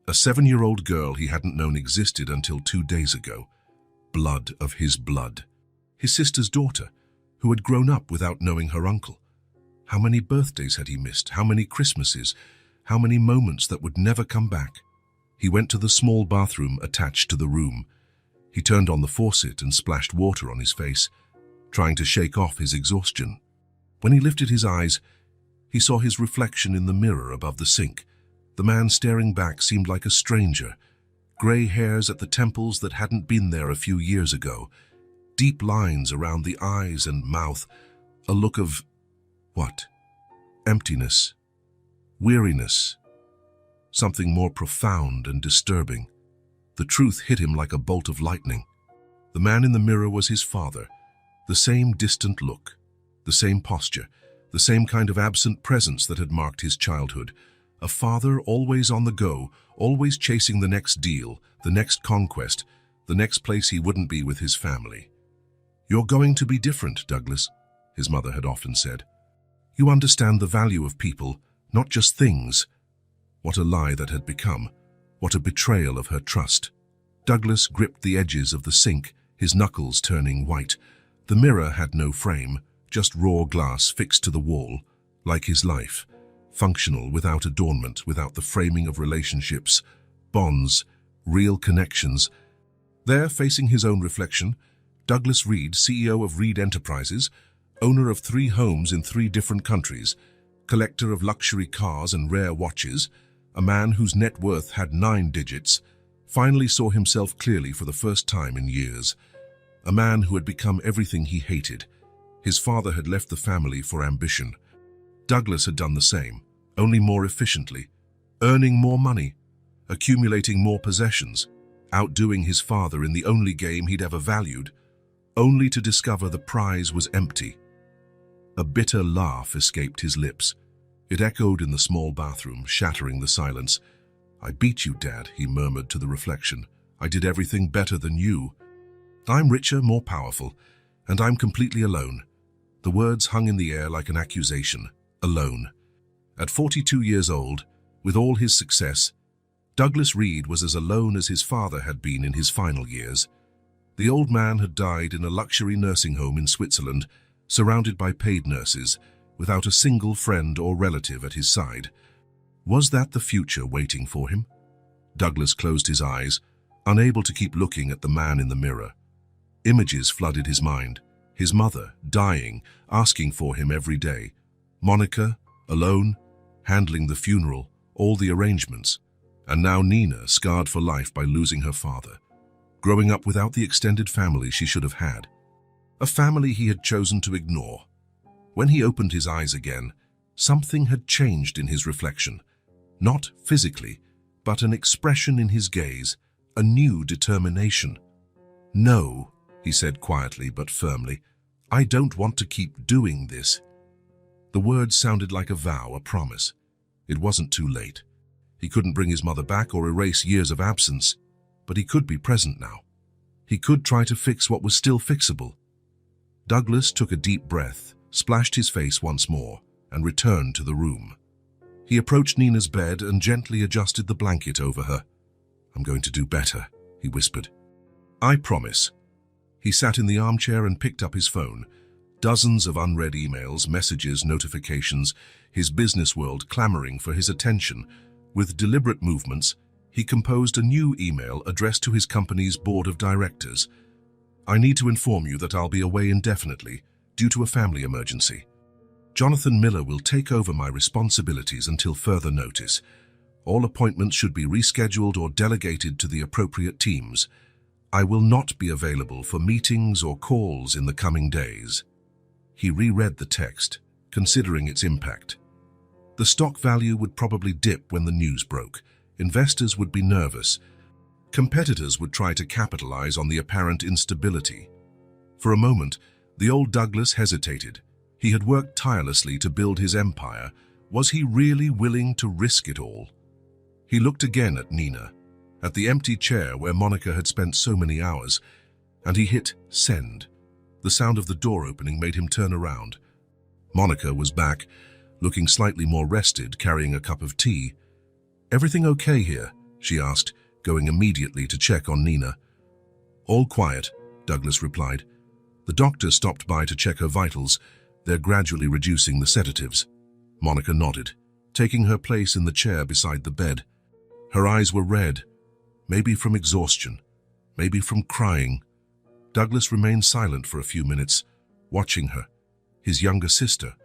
a 7-year-old girl he hadn't known existed until 2 days ago. Blood of his blood. His sister's daughter, who had grown up without knowing her uncle. How many birthdays had he missed? How many Christmases? How many moments that would never come back? He went to the small bathroom attached to the room. He turned on the faucet and splashed water on his face, trying to shake off his exhaustion. When he lifted his eyes, he saw his reflection in the mirror above the sink. The man staring back seemed like a stranger. Grey hairs at the temples that hadn't been there a few years ago. Deep lines around the eyes and mouth. A look of... what? Emptiness. Weariness. Something more profound and disturbing. The truth hit him like a bolt of lightning. The man in the mirror was his father. The same distant look. The same posture. The same kind of absent presence that had marked his childhood. A father always on the go, always chasing the next deal, the next conquest, the next place he wouldn't be with his family. "You're going to be different, Douglas," his mother had often said. "You understand the value of people, not just things." What a lie that had become. What a betrayal of her trust. Douglas gripped the edges of the sink, his knuckles turning white. The mirror had no frame, just raw glass fixed to the wall, like his life. Functional, without adornment, without the framing of relationships, bonds, real connections. There, facing his own reflection, Douglas Reed, CEO of Reed Enterprises, owner of 3 homes in 3 different countries, collector of luxury cars and rare watches, a man whose net worth had 9 digits, finally saw himself clearly for the first time in years. A man who had become everything he hated. His father had left the family for ambition. Douglas had done the same, only more efficiently, earning more money, accumulating more possessions, outdoing his father in the only game he'd ever valued, only to discover the prize was empty. A bitter laugh escaped his lips. It echoed in the small bathroom, shattering the silence. "I beat you, Dad," he murmured to the reflection. "I did everything better than you. I'm richer, more powerful, and I'm completely alone." The words hung in the air like an accusation. Alone. At 42 years old, with all his success, Douglas Reed was as alone as his father had been in his final years. The old man had died in a luxury nursing home in Switzerland, surrounded by paid nurses, without a single friend or relative at his side. Was that the future waiting for him? Douglas closed his eyes, unable to keep looking at the man in the mirror. Images flooded his mind. His mother, dying, asking for him every day. Monica, alone, handling the funeral, all the arrangements. And now Nina, scarred for life by losing her father. Growing up without the extended family she should have had. A family he had chosen to ignore. When he opened his eyes again, something had changed in his reflection. Not physically, but an expression in his gaze, a new determination. "No," he said quietly but firmly, "I don't want to keep doing this." The words sounded like a vow, a promise. It wasn't too late. He couldn't bring his mother back or erase years of absence, but he could be present now. He could try to fix what was still fixable. Douglas took a deep breath, splashed his face once more, and returned to the room. He approached Nina's bed and gently adjusted the blanket over her. "I'm going to do better," he whispered. "I promise." He sat in the armchair and picked up his phone. Dozens of unread emails, messages, notifications, his business world clamoring for his attention. With deliberate movements, he composed a new email addressed to his company's board of directors. "I need to inform you that I'll be away indefinitely due to a family emergency. Jonathan Miller will take over my responsibilities until further notice. All appointments should be rescheduled or delegated to the appropriate teams. I will not be available for meetings or calls in the coming days." He reread the text, considering its impact. The stock value would probably dip when the news broke. Investors would be nervous. Competitors would try to capitalize on the apparent instability. For a moment, the old Douglas hesitated. He had worked tirelessly to build his empire. Was he really willing to risk it all? He looked again at Nina, at the empty chair where Monica had spent so many hours, and he hit send. The sound of the door opening made him turn around. Monica was back, looking slightly more rested, carrying a cup of tea. "Everything okay here?" she asked, going immediately to check on Nina. "All quiet," Douglas replied. "The doctor stopped by to check her vitals. They're gradually reducing the sedatives." Monica nodded, taking her place in the chair beside the bed. Her eyes were red, maybe from exhaustion, maybe from crying. Douglas remained silent for a few minutes, watching her, his younger sister,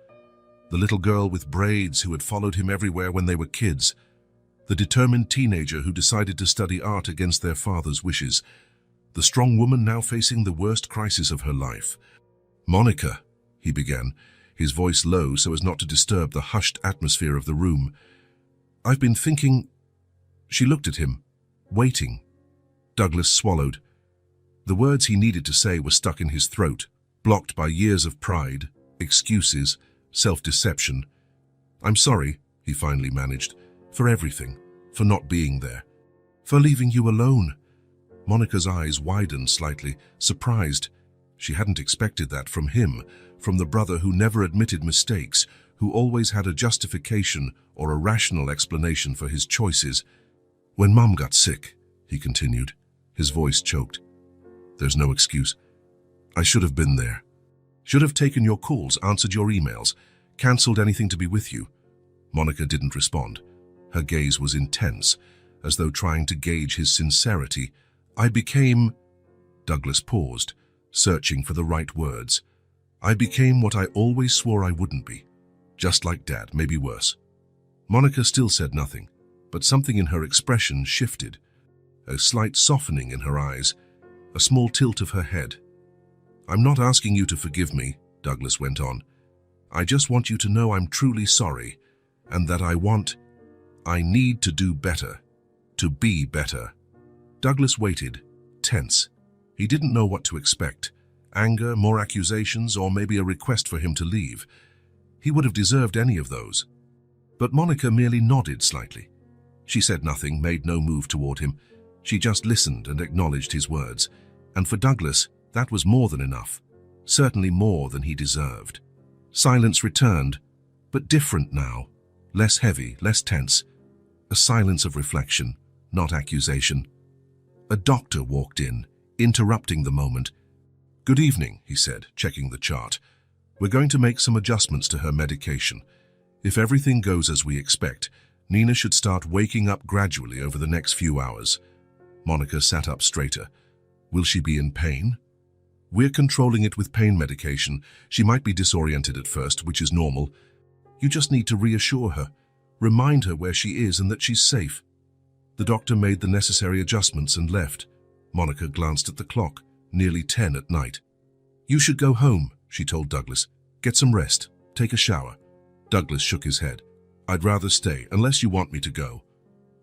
the little girl with braids who had followed him everywhere when they were kids, the determined teenager who decided to study art against their father's wishes, the strong woman now facing the worst crisis of her life. "Monica," he began, his voice low so as not to disturb the hushed atmosphere of the room. "I've been thinking—" She looked at him, waiting. Douglas swallowed. The words he needed to say were stuck in his throat, blocked by years of pride, excuses, self-deception. "I'm sorry," he finally managed, "for everything, for not being there, for leaving you alone." Monica's eyes widened slightly, surprised. She hadn't expected that from him, from the brother who never admitted mistakes, who always had a justification or a rational explanation for his choices. "When Mum got sick," he continued, his voice choked. "There's no excuse. I should have been there. Should have taken your calls, answered your emails, cancelled anything to be with you." Monica didn't respond. Her gaze was intense, as though trying to gauge his sincerity. "I became—" Douglas paused, searching for the right words. "I became what I always swore I wouldn't be. Just like Dad, maybe worse." Monica still said nothing, but something in her expression shifted. A slight softening in her eyes, a small tilt of her head. "I'm not asking you to forgive me," Douglas went on. "I just want you to know I'm truly sorry, and that I need to do better, to be better." Douglas waited, tense. He didn't know what to expect. Anger, more accusations, or maybe a request for him to leave. He would have deserved any of those. But Monica merely nodded slightly. She said nothing, made no move toward him. She just listened and acknowledged his words. And for Douglas, that was more than enough. Certainly more than he deserved. Silence returned, but different now. Less heavy, less tense. A silence of reflection, not accusation. A doctor walked in, interrupting the moment. "Good evening," he said, checking the chart. "We're going to make some adjustments to her medication. If everything goes as we expect, Nina should start waking up gradually over the next few hours." Monica sat up straighter. "Will she be in pain?" "We're controlling it with pain medication. She might be disoriented at first, which is normal. You just need to reassure her, remind her where she is and that she's safe." The doctor made the necessary adjustments and left. Monica glanced at the clock, nearly 10 at night. "You should go home," she told Douglas. "Get some rest, take a shower." Douglas shook his head. "I'd rather stay, unless you want me to go."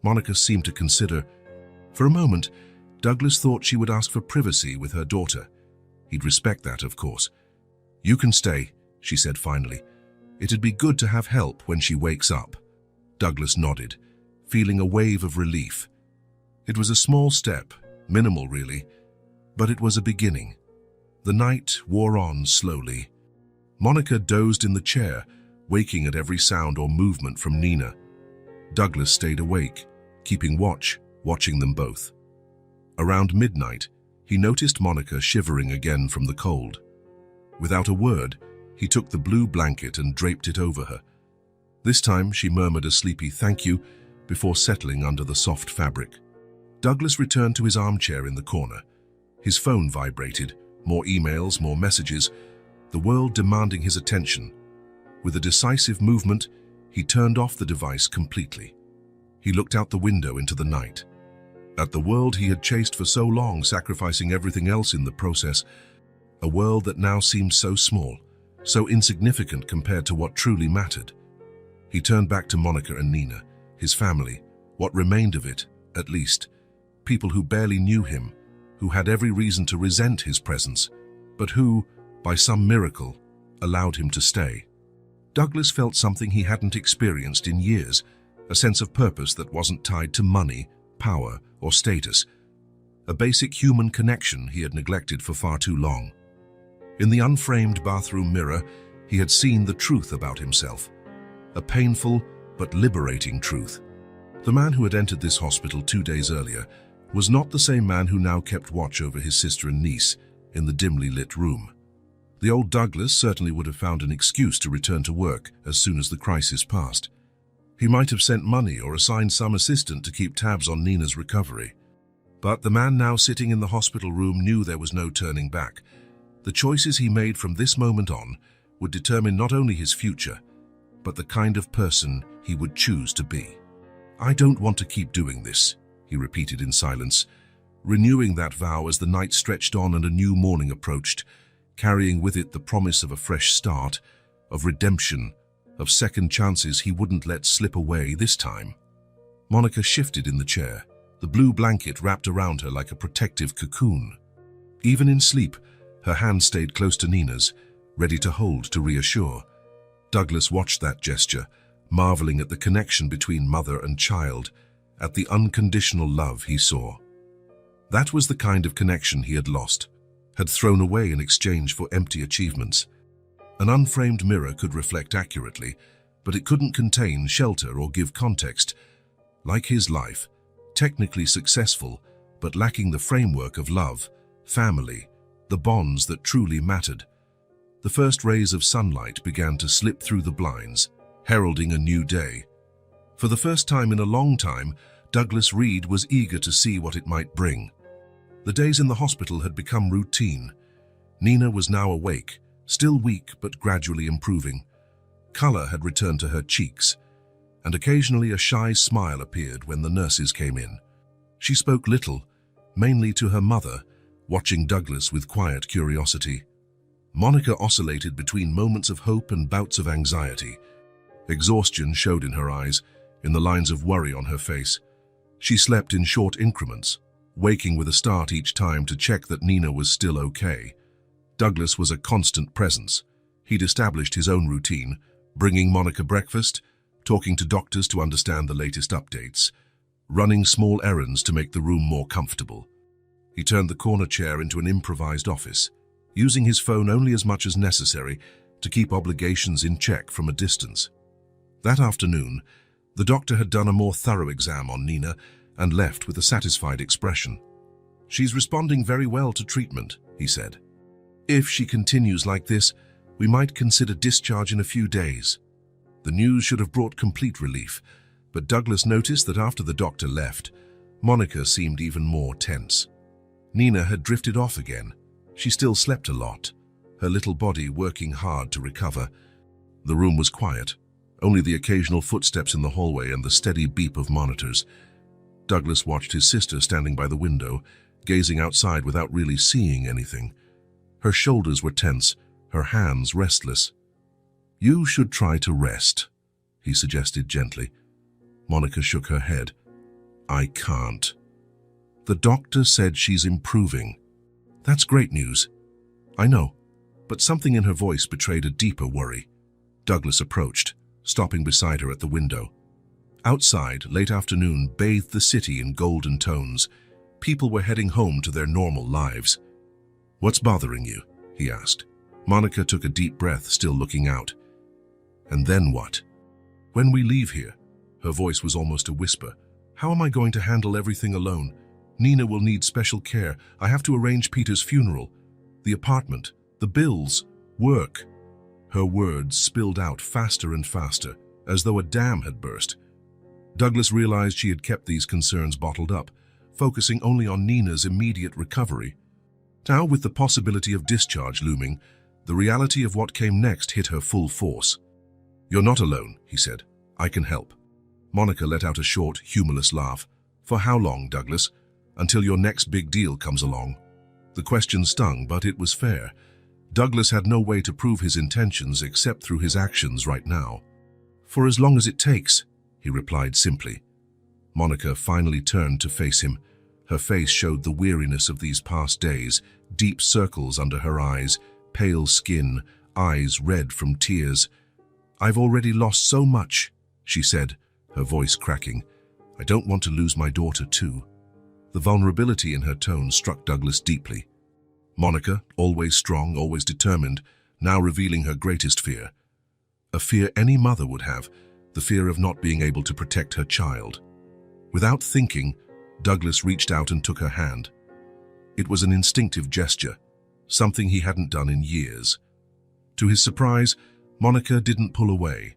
Monica seemed to consider. For a moment, Douglas thought she would ask for privacy with her daughter. He'd respect that, of course. "You can stay," she said finally. "It'd be good to have help when she wakes up." Douglas nodded, feeling a wave of relief. It was a small step, minimal really, but it was a beginning. The night wore on slowly. Monica dozed in the chair, waking at every sound or movement from Nina. Douglas stayed awake, keeping watch, watching them both. Around midnight, he noticed Monica shivering again from the cold. Without a word, he took the blue blanket and draped it over her. This time she murmured a sleepy thank you before settling under the soft fabric. Douglas returned to his armchair in the corner. His phone vibrated, more emails, more messages, the world demanding his attention. With a decisive movement, he turned off the device completely. He looked out the window into the night. At the world he had chased for so long, sacrificing everything else in the process, a world that now seemed so small, so insignificant compared to what truly mattered. He turned back to Monica and Nina, his family, what remained of it, at least, people who barely knew him, who had every reason to resent his presence, but who, by some miracle, allowed him to stay. Douglas felt something he hadn't experienced in years, a sense of purpose that wasn't tied to money, power, or status, a basic human connection he had neglected for far too long. In the unframed bathroom mirror, he had seen the truth about himself, a painful but liberating truth. The man who had entered this hospital 2 days earlier was not the same man who now kept watch over his sister and niece in the dimly lit room. The old Douglas certainly would have found an excuse to return to work as soon as the crisis passed. He might have sent money or assigned some assistant to keep tabs on Nina's recovery. But the man now sitting in the hospital room knew there was no turning back. The choices he made from this moment on would determine not only his future, but the kind of person he would choose to be. "I don't want to keep doing this," he repeated in silence, renewing that vow as the night stretched on and a new morning approached, carrying with it the promise of a fresh start, of redemption, of second chances he wouldn't let slip away this time. Monica shifted in the chair, the blue blanket wrapped around her like a protective cocoon. Even in sleep, her hand stayed close to Nina's, ready to hold to reassure. Douglas watched that gesture, marveling at the connection between mother and child, at the unconditional love he saw. That was the kind of connection he had lost, had thrown away in exchange for empty achievements. An unframed mirror could reflect accurately, but it couldn't contain shelter or give context. Like his life, technically successful, but lacking the framework of love, family, the bonds that truly mattered. The first rays of sunlight began to slip through the blinds, heralding a new day. For the first time in a long time, Douglas Reed was eager to see what it might bring. The days in the hospital had become routine. Nina was now awake, still weak but gradually improving. Color had returned to her cheeks, and occasionally a shy smile appeared when the nurses came in. She spoke little, mainly to her mother, watching Douglas with quiet curiosity. Monica oscillated between moments of hope and bouts of anxiety. Exhaustion showed in her eyes, in the lines of worry on her face. She slept in short increments, waking with a start each time to check that Nina was still okay. Douglas was a constant presence. He'd established his own routine, bringing Monica breakfast, talking to doctors to understand the latest updates, running small errands to make the room more comfortable. He turned the corner chair into an improvised office, using his phone only as much as necessary to keep obligations in check from a distance. That afternoon, the doctor had done a more thorough exam on Nina and left with a satisfied expression. "She's responding very well to treatment," he said. "If she continues like this, we might consider discharge in a few days." The news should have brought complete relief, but Douglas noticed that after the doctor left, Monica seemed even more tense. Nina had drifted off again. She still slept a lot, her little body working hard to recover. The room was quiet, only the occasional footsteps in the hallway and the steady beep of monitors. Douglas watched his sister standing by the window, gazing outside without really seeing anything. Her shoulders were tense, her hands restless. "You should try to rest," he suggested gently. Monica shook her head. I can't. The doctor said she's improving. That's great news. I know, but something in her voice betrayed a deeper worry. Douglas approached, stopping beside her at the window. Outside, late afternoon bathed the city in golden tones. People were heading home to their normal lives. "What's bothering you?" he asked. Monica took a deep breath, still looking out. "And then what?" "When we leave here," her voice was almost a whisper, "how am I going to handle everything alone? Nina will need special care. I have to arrange Peter's funeral. The apartment, the bills, work." Her words spilled out faster and faster, as though a dam had burst. Douglas realized she had kept these concerns bottled up, focusing only on Nina's immediate recovery. Now, with the possibility of discharge looming, the reality of what came next hit her full force. "You're not alone," he said. "I can help." Monica let out a short, humorless laugh. "For how long, Douglas? Until your next big deal comes along?" The question stung, but it was fair. Douglas had no way to prove his intentions except through his actions right now. "For as long as it takes," he replied simply. Monica finally turned to face him. Her face showed the weariness of these past days, deep circles under her eyes, pale skin, eyes red from tears. "I've already lost so much," she said, her voice cracking. "I don't want to lose my daughter too." The vulnerability in her tone struck Douglas deeply. Monica, always strong, always determined, now revealing her greatest fear. A fear any mother would have, the fear of not being able to protect her child. Without thinking, Douglas reached out and took her hand. It was an instinctive gesture, something he hadn't done in years. To his surprise, Monica didn't pull away.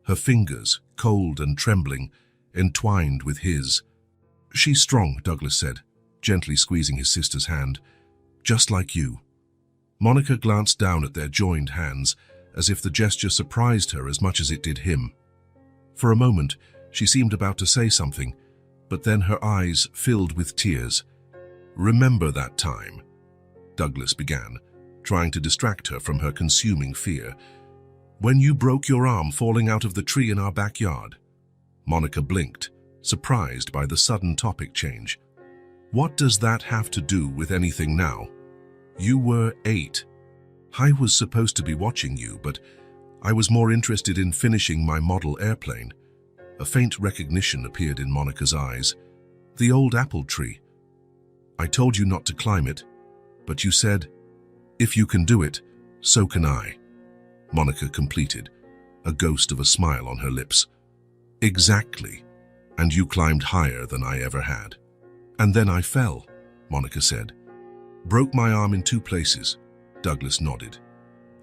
Her fingers, cold and trembling, entwined with his. "She's strong," Douglas said, gently squeezing his sister's hand. "Just like you." Monica glanced down at their joined hands, as if the gesture surprised her as much as it did him. For a moment, she seemed about to say something, but then her eyes filled with tears. "Remember that time?" Douglas began, trying to distract her from her consuming fear. "When you broke your arm falling out of the tree in our backyard?" Monica blinked, surprised by the sudden topic change. "What does that have to do with anything now? You were 8. I was supposed to be watching you, but I was more interested in finishing my model airplane." A faint recognition appeared in Monica's eyes. "The old apple tree. I told you not to climb it, but you said, 'If you can do it, so can I.'" Monica completed, a ghost of a smile on her lips. "Exactly. And you climbed higher than I ever had." "And then I fell," Monica said. "Broke my arm in 2 places." Douglas nodded.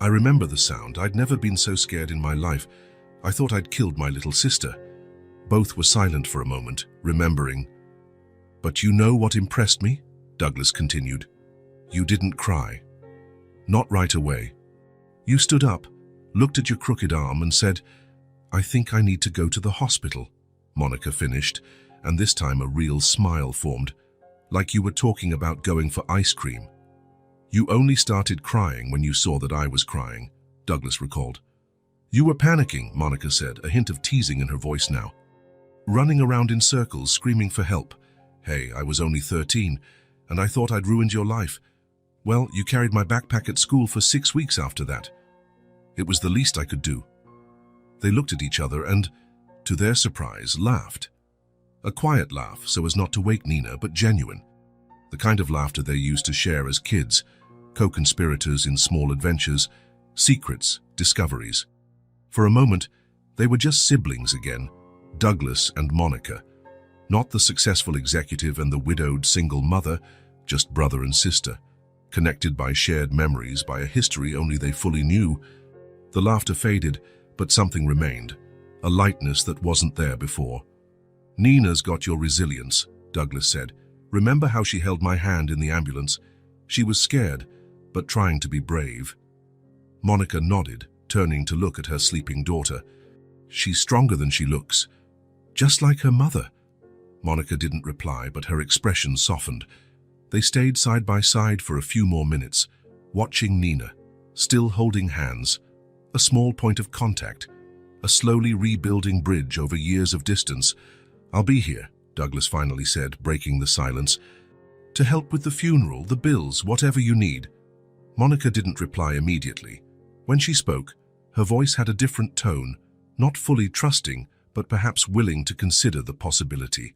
"I remember the sound. I'd never been so scared in my life. I thought I'd killed my little sister." Both were silent for a moment, remembering. "But you know what impressed me?" Douglas continued. "You didn't cry. Not right away. You stood up, looked at your crooked arm and said, 'I think I need to go to the hospital.'" Monica finished, and this time a real smile formed, like you were talking about going for ice cream. "You only started crying when you saw that I was crying," Douglas recalled. "You were panicking," Monica said, a hint of teasing in her voice now. "Running around in circles, screaming for help. Hey, I was only 13, and I thought I'd ruined your life. Well, you carried my backpack at school for 6 weeks after that. It was the least I could do." They looked at each other and, to their surprise, laughed. A quiet laugh, so as not to wake Nina, but genuine. The kind of laughter they used to share as kids, co-conspirators in small adventures, secrets, discoveries. For a moment, they were just siblings again, Douglas and Monica. Not the successful executive and the widowed single mother, just brother and sister, connected by shared memories, by a history only they fully knew. The laughter faded, but something remained, a lightness that wasn't there before. "Nina's got your resilience," Douglas said. "Remember how she held my hand in the ambulance? She was scared, but trying to be brave." Monica nodded, turning to look at her sleeping daughter. "She's stronger than she looks, just like her mother." Monica didn't reply, but her expression softened. They stayed side by side for a few more minutes, watching Nina, still holding hands, a small point of contact, a slowly rebuilding bridge over years of distance. "I'll be here," Douglas finally said, breaking the silence. "To help with the funeral, the bills, whatever you need." Monica didn't reply immediately. When she spoke, her voice had a different tone, not fully trusting, but perhaps willing to consider the possibility.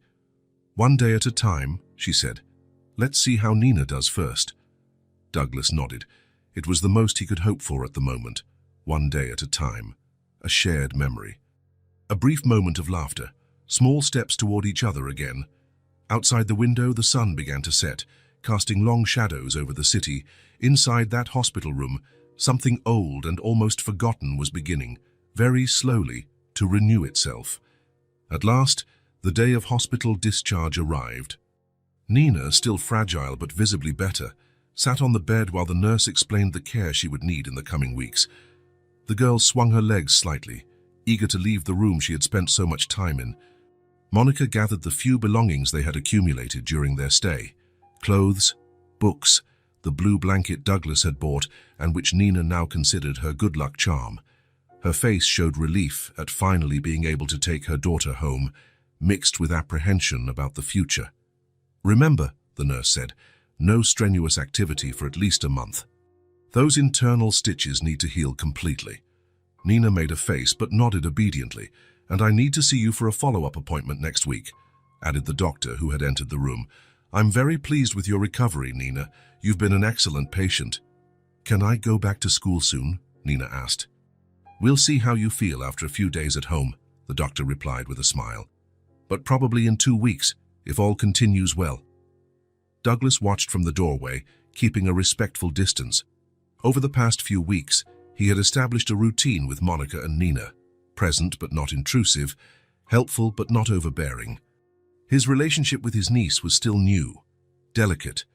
"One day at a time," she said. "Let's see how Nina does first." Douglas nodded. It was the most he could hope for at the moment. One day at a time. A shared memory. A brief moment of laughter. Small steps toward each other again. Outside the window, the sun began to set, casting long shadows over the city. Inside that hospital room, something old and almost forgotten was beginning, very slowly, to renew itself. At last, the day of hospital discharge arrived. Nina, still fragile but visibly better, sat on the bed while the nurse explained the care she would need in the coming weeks. The girl swung her legs slightly, eager to leave the room she had spent so much time in. Monica gathered the few belongings they had accumulated during their stay. Clothes, books, the blue blanket Douglas had bought and which Nina now considered her good luck charm. Her face showed relief at finally being able to take her daughter home, mixed with apprehension about the future. "Remember," the nurse said, "no strenuous activity for at least a month. Those internal stitches need to heal completely." Nina made a face but nodded obediently. "And I need to see you for a follow-up appointment next week," added the doctor who had entered the room. "I'm very pleased with your recovery, Nina. You've been an excellent patient." "Can I go back to school soon?" Nina asked. "We'll see how you feel after a few days at home," the doctor replied with a smile. "But probably in 2 weeks, if all continues well." Douglas watched from the doorway, keeping a respectful distance. Over the past few weeks, he had established a routine with Monica and Nina, present but not intrusive, helpful but not overbearing. His relationship with his niece was still new, delicate,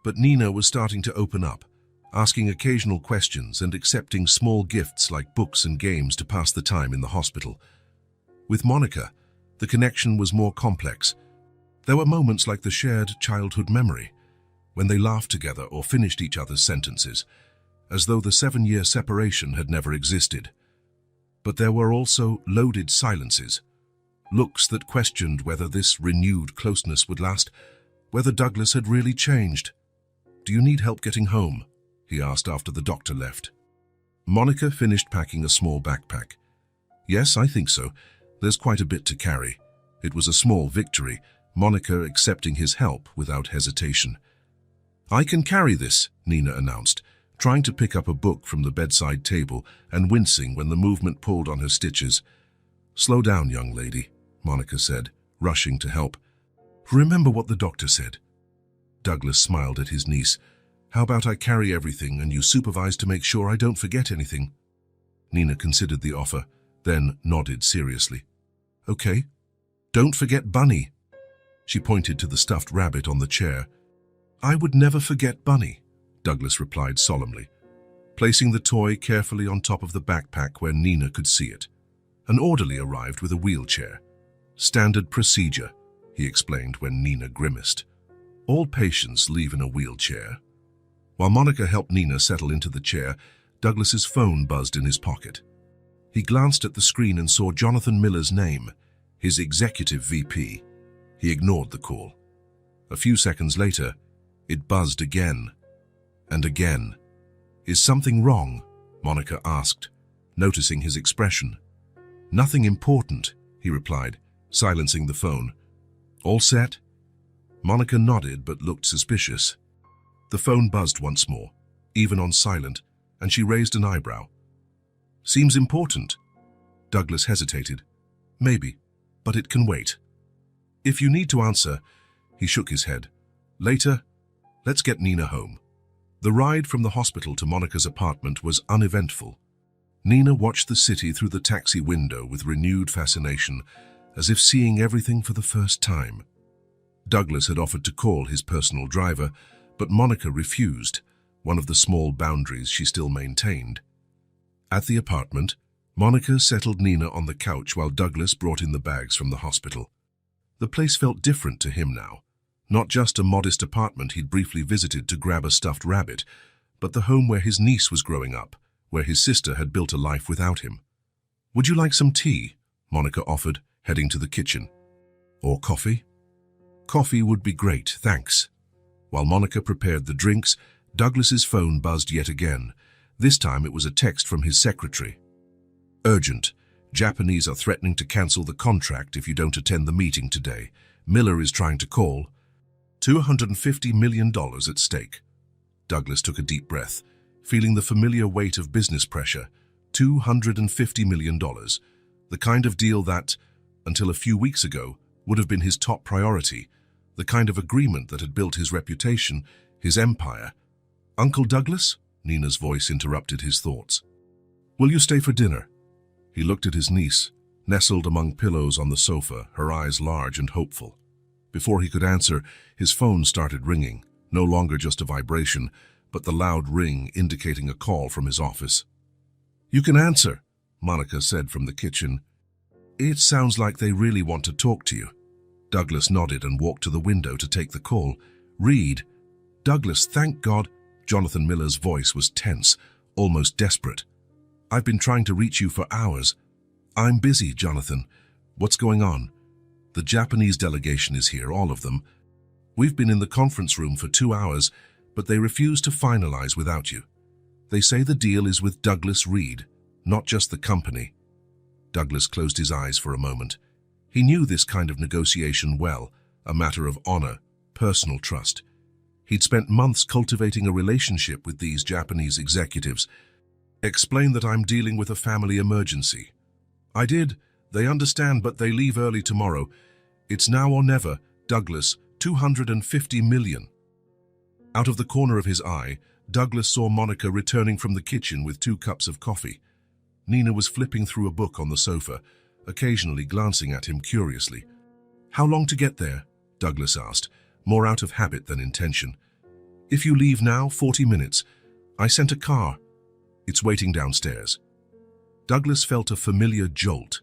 but Nina was starting to open up, asking occasional questions and accepting small gifts like books and games to pass the time in the hospital. With Monica, the connection was more complex. There were moments like the shared childhood memory, when they laughed together or finished each other's sentences, as though the 7-year separation had never existed. But there were also loaded silences, looks that questioned whether this renewed closeness would last, whether Douglas had really changed. "Do you need help getting home?" he asked after the doctor left. Monica finished packing a small backpack. "Yes, I think so. There's quite a bit to carry." It was a small victory, Monica accepting his help without hesitation. "I can carry this," Nina announced, trying to pick up a book from the bedside table and wincing when the movement pulled on her stitches. "Slow down, young lady," Monica said, rushing to help. "Remember what the doctor said." Douglas smiled at his niece. "How about I carry everything and you supervise to make sure I don't forget anything?" Nina considered the offer, then nodded seriously. "Okay. Don't forget Bunny." She pointed to the stuffed rabbit on the chair. "I would never forget Bunny," Douglas replied solemnly, placing the toy carefully on top of the backpack where Nina could see it. An orderly arrived with a wheelchair. "Standard procedure," he explained when Nina grimaced. "All patients leave in a wheelchair." While Monica helped Nina settle into the chair, Douglas's phone buzzed in his pocket. He glanced at the screen and saw Jonathan Miller's name, his executive VP. He ignored the call. A few seconds later, it buzzed again and again. "Is something wrong?" Monica asked, noticing his expression. "Nothing important," he replied, silencing the phone. "All set?" Monica nodded but looked suspicious. The phone buzzed once more, even on silent, and she raised an eyebrow. "Seems important." Douglas hesitated. "Maybe, but it can wait." "If you need to answer," he shook his head. "Later, let's get Nina home." The ride from the hospital to Monica's apartment was uneventful. Nina watched the city through the taxi window with renewed fascination, as if seeing everything for the first time. Douglas had offered to call his personal driver, but Monica refused, one of the small boundaries she still maintained. At the apartment, Monica settled Nina on the couch while Douglas brought in the bags from the hospital. The place felt different to him now. Not just a modest apartment he'd briefly visited to grab a stuffed rabbit, but the home where his niece was growing up, where his sister had built a life without him. "Would you like some tea?" Monica offered, heading to the kitchen. "Or coffee?" Coffee would be great, thanks. While Monica prepared the drinks, Douglas's phone buzzed yet again. This time it was a text from his secretary. Urgent. Japanese are threatening to cancel the contract if you don't attend the meeting today. Miller is trying to call. $250 million at stake. Douglas took a deep breath, feeling the familiar weight of business pressure. $250 million. The kind of deal that, until a few weeks ago, would have been his top priority. The kind of agreement that had built his reputation, his empire. Uncle Douglas? Nina's voice interrupted his thoughts. Will you stay for dinner? He looked at his niece, nestled among pillows on the sofa, her eyes large and hopeful. Before he could answer, his phone started ringing, no longer just a vibration, but the loud ring indicating a call from his office. You can answer, Monica said from the kitchen. It sounds like they really want to talk to you. Douglas nodded and walked to the window to take the call. Read. Douglas, thank God. Jonathan Miller's voice was tense, almost desperate. I've been trying to reach you for hours. I'm busy, Jonathan. What's going on? The Japanese delegation is here, all of them. We've been in the conference room for 2 hours, but they refuse to finalize without you. They say the deal is with Douglas Reed, not just the company. Douglas closed his eyes for a moment. He knew this kind of negotiation well, a matter of honor, personal trust. He'd spent months cultivating a relationship with these Japanese executives. Explain that I'm dealing with a family emergency. I did. They understand, but they leave early tomorrow. It's now or never. Douglas, $250 million. Out of the corner of his eye, Douglas saw Monica returning from the kitchen with 2 cups of coffee. Nina was flipping through a book on the sofa, occasionally glancing at him curiously. How long to get there? Douglas asked, more out of habit than intention. If you leave now, 40 minutes. I sent a car. It's waiting downstairs. Douglas felt a familiar jolt,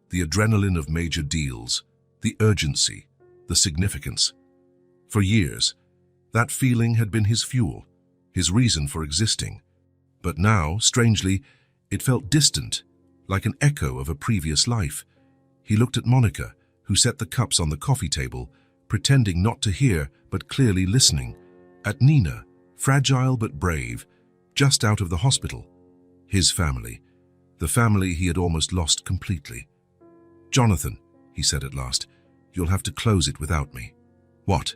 the adrenaline of major deals, the urgency, the significance. For years, that feeling had been his fuel, his reason for existing. But now, strangely, it felt distant, like an echo of a previous life. He looked at Monica, who set the cups on the coffee table, pretending not to hear but clearly listening. At Nina, fragile but brave, just out of the hospital. His family, the family he had almost lost completely. Jonathan, he said at last, you'll have to close it without me. What?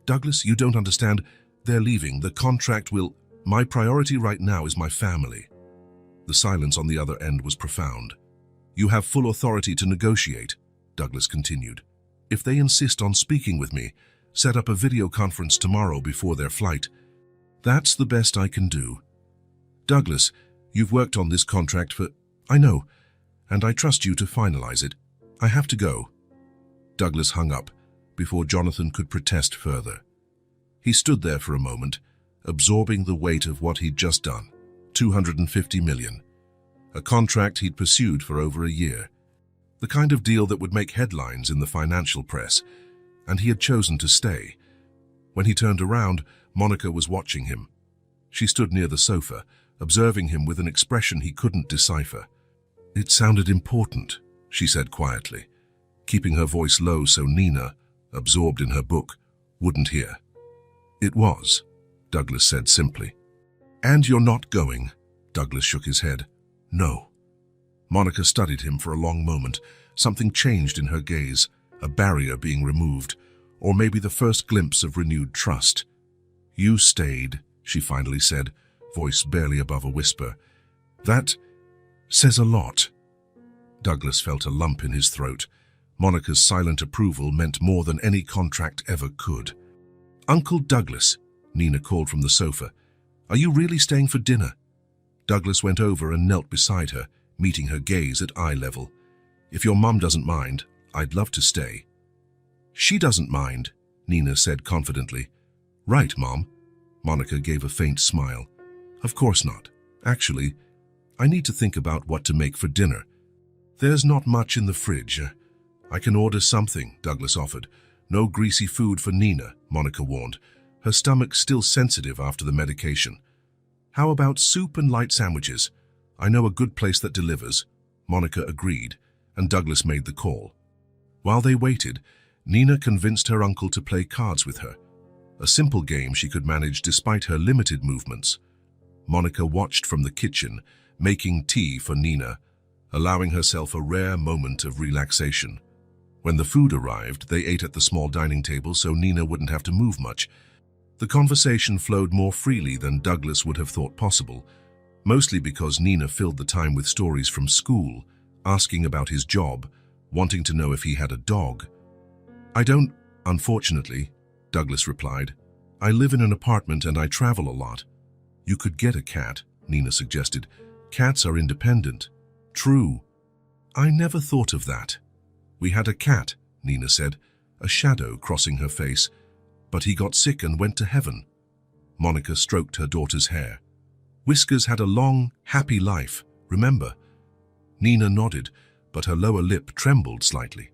Douglas, you don't understand. They're leaving. The contract will... My priority right now is my family. The silence on the other end was profound. You have full authority to negotiate, Douglas continued. If they insist on speaking with me, set up a video conference tomorrow before their flight. That's the best I can do. Douglas, you've worked on this contract for... I know, and I trust you to finalize it. I have to go. Douglas hung up before Jonathan could protest further. He stood there for a moment, absorbing the weight of what he'd just done. $250 million. A contract he'd pursued for over a year. The kind of deal that would make headlines in the financial press, and he had chosen to stay. When he turned around, Monica was watching him. She stood near the sofa, observing him with an expression he couldn't decipher. It sounded important, she said quietly, keeping her voice low so Nina, absorbed in her book, wouldn't hear. It was, Douglas said simply. And you're not going? Douglas shook his head. No. Monica studied him for a long moment. Something changed in her gaze, a barrier being removed, or maybe the first glimpse of renewed trust. You stayed, she finally said, voice barely above a whisper. That says a lot. Douglas felt a lump in his throat. Monica's silent approval meant more than any contract ever could. Uncle Douglas, Nina called from the sofa. Are you really staying for dinner? Douglas went over and knelt beside her, meeting her gaze at eye level. If your mum doesn't mind, I'd love to stay. She doesn't mind, Nina said confidently. Right, Mom. Monica gave a faint smile. Of course not. Actually, I need to think about what to make for dinner. There's not much in the fridge. I can order something, Douglas offered. No greasy food for Nina, Monica warned, her stomach still sensitive after the medication. How about soup and light sandwiches? I know a good place that delivers. Monica agreed, and Douglas made the call. While they waited, Nina convinced her uncle to play cards with her, a simple game she could manage despite her limited movements. Monica watched from the kitchen, making tea for Nina, allowing herself a rare moment of relaxation. When the food arrived, they ate at the small dining table so Nina wouldn't have to move much. The conversation flowed more freely than Douglas would have thought possible, mostly because Nina filled the time with stories from school, asking about his job, wanting to know if he had a dog. "I don't, unfortunately," Douglas replied. "I live in an apartment and I travel a lot." "You could get a cat," Nina suggested. "Cats are independent." "True. I never thought of that." "We had a cat," Nina said, a shadow crossing her face. "But he got sick and went to heaven." Monica stroked her daughter's hair. "Whiskers had a long, happy life, remember?" Nina nodded, but her lower lip trembled slightly.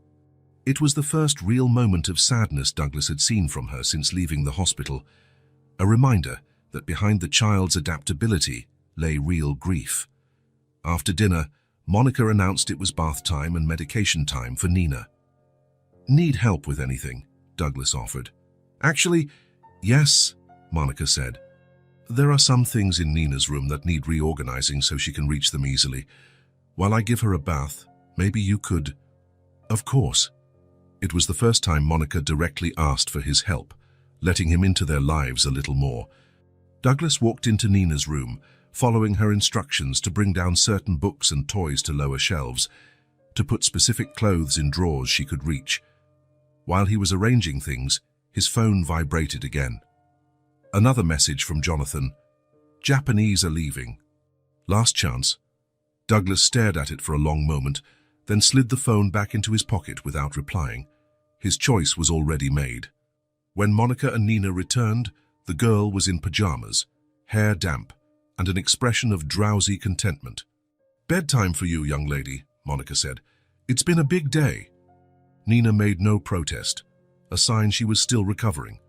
It was the first real moment of sadness Douglas had seen from her since leaving the hospital, a reminder that behind the child's adaptability lay real grief. After dinner, Monica announced it was bath time and medication time for Nina. "Need help with anything?" Douglas offered. "Actually, yes," Monica said. "There are some things in Nina's room that need reorganizing so she can reach them easily. While I give her a bath, maybe you could—" "Of course." It was the first time Monica directly asked for his help, letting him into their lives a little more. Douglas walked into Nina's room, following her instructions to bring down certain books and toys to lower shelves, to put specific clothes in drawers she could reach. While he was arranging things, his phone vibrated again. Another message from Jonathan. "Japanese are leaving. Last chance." Douglas stared at it for a long moment, then slid the phone back into his pocket without replying. His choice was already made. When Monica and Nina returned, the girl was in pajamas, hair damp, and an expression of drowsy contentment. "Bedtime for you, young lady," Monica said. "It's been a big day." Nina made no protest, a sign she was still recovering.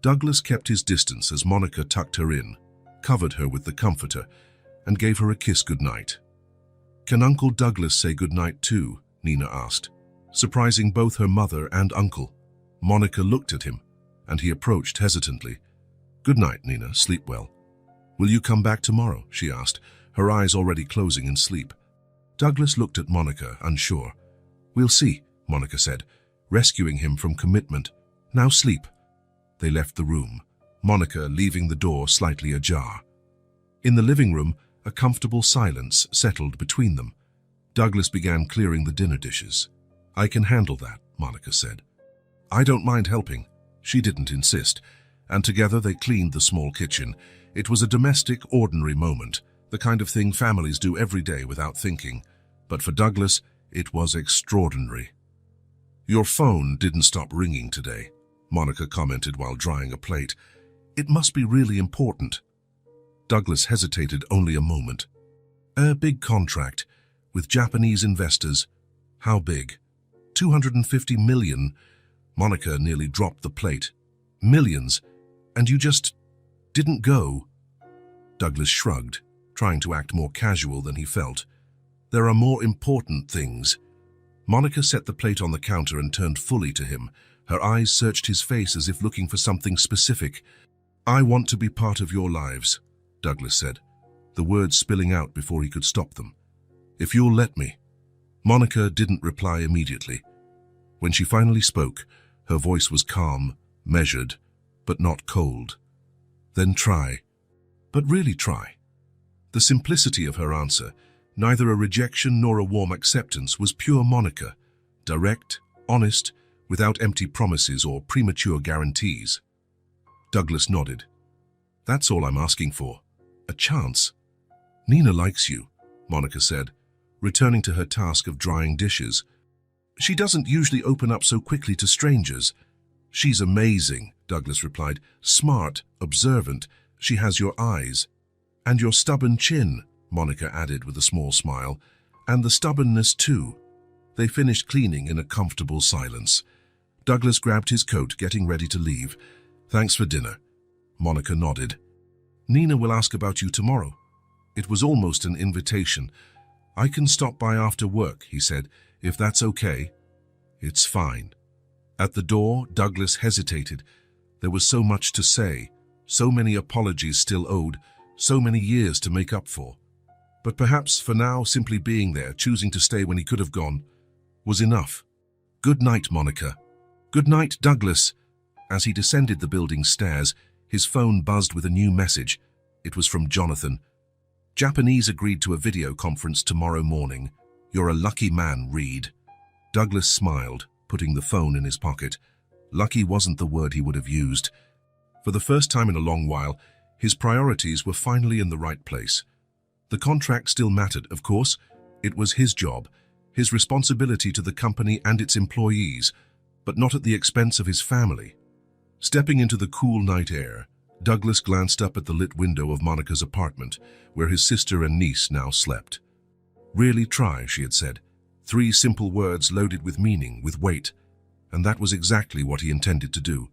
Douglas kept his distance as Monica tucked her in, covered her with the comforter, and gave her a kiss goodnight. "Can Uncle Douglas say goodnight too?" Nina asked, surprising both her mother and uncle. Monica looked at him, and he approached hesitantly. "Good night, Nina. Sleep well." "Will you come back tomorrow?" she asked, her eyes already closing in sleep. Douglas looked at Monica, unsure. "We'll see," Monica said, rescuing him from commitment. "Now sleep." They left the room, Monica leaving the door slightly ajar. In the living room, a comfortable silence settled between them. Douglas began clearing the dinner dishes. "I can handle that," Monica said. "I don't mind helping." She didn't insist, and together they cleaned the small kitchen. It was a domestic, ordinary moment, the kind of thing families do every day without thinking. But for Douglas, it was extraordinary. "Your phone didn't stop ringing today," Monica commented while drying a plate. "It must be really important." Douglas hesitated only a moment. "A big contract, with Japanese investors." "How big?" $250 million. Monica nearly dropped the plate. "Millions. And you just didn't go?" Douglas shrugged, trying to act more casual than he felt. "There are more important things." Monica set the plate on the counter and turned fully to him. Her eyes searched his face as if looking for something specific. "I want to be part of your lives," Douglas said, the words spilling out before he could stop them. "If you'll let me." Monica didn't reply immediately. When she finally spoke, her voice was calm, measured, but not cold. "Then try. But really try." The simplicity of her answer, neither a rejection nor a warm acceptance, was pure Monica, direct, honest, without empty promises or premature guarantees. Douglas nodded. "That's all I'm asking for. A chance." "Nina likes you," Monica said, returning to her task of drying dishes. "She doesn't usually open up so quickly to strangers." "She's amazing," Douglas replied. "Smart, observant. She has your eyes." "And your stubborn chin," Monica added with a small smile. "And the stubbornness too." They finished cleaning in a comfortable silence. Douglas grabbed his coat, getting ready to leave. "Thanks for dinner." Monica nodded. "Nina will ask about you tomorrow." It was almost an invitation. "I can stop by after work," he said, "if that's okay." "It's fine." At the door, Douglas hesitated. There was so much to say, so many apologies still owed, so many years to make up for. But perhaps for now, simply being there, choosing to stay when he could have gone, was enough. "Good night, Monica." "Good night, Douglas." As he descended the building stairs, his phone buzzed with a new message. It was from Jonathan. "Japanese agreed to a video conference tomorrow morning. You're a lucky man, Reed." Douglas smiled, putting the phone in his pocket. Lucky wasn't the word he would have used. For the first time in a long while, his priorities were finally in the right place. The contract still mattered, of course. It was his job, his responsibility to the company and its employees, but not at the expense of his family. Stepping into the cool night air, Douglas glanced up at the lit window of Monica's apartment, where his sister and niece now slept. "Really try," she had said. 3 simple words loaded with meaning, with weight, and that was exactly what he intended to do.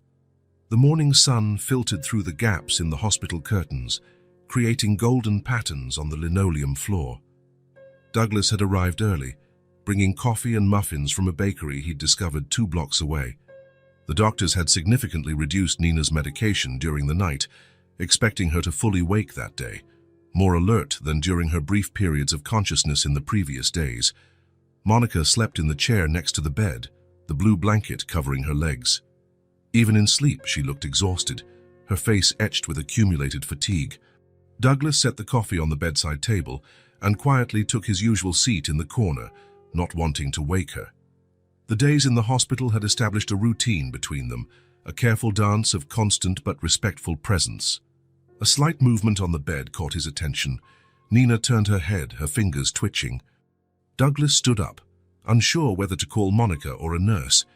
The morning sun filtered through the gaps in the hospital curtains, creating golden patterns on the linoleum floor. Douglas had arrived early, bringing coffee and muffins from a bakery he'd discovered 2 blocks away. The doctors had significantly reduced Nina's medication during the night, expecting her to fully wake that day, more alert than during her brief periods of consciousness in the previous days. Monica slept in the chair next to the bed, the blue blanket covering her legs. Even in sleep, she looked exhausted, her face etched with accumulated fatigue. Douglas set the coffee on the bedside table and quietly took his usual seat in the corner, not wanting to wake her. The days in the hospital had established a routine between them, a careful dance of constant but respectful presence. A slight movement on the bed caught his attention. Nina turned her head, her fingers twitching. Douglas stood up, unsure whether to call Monica or a nurse.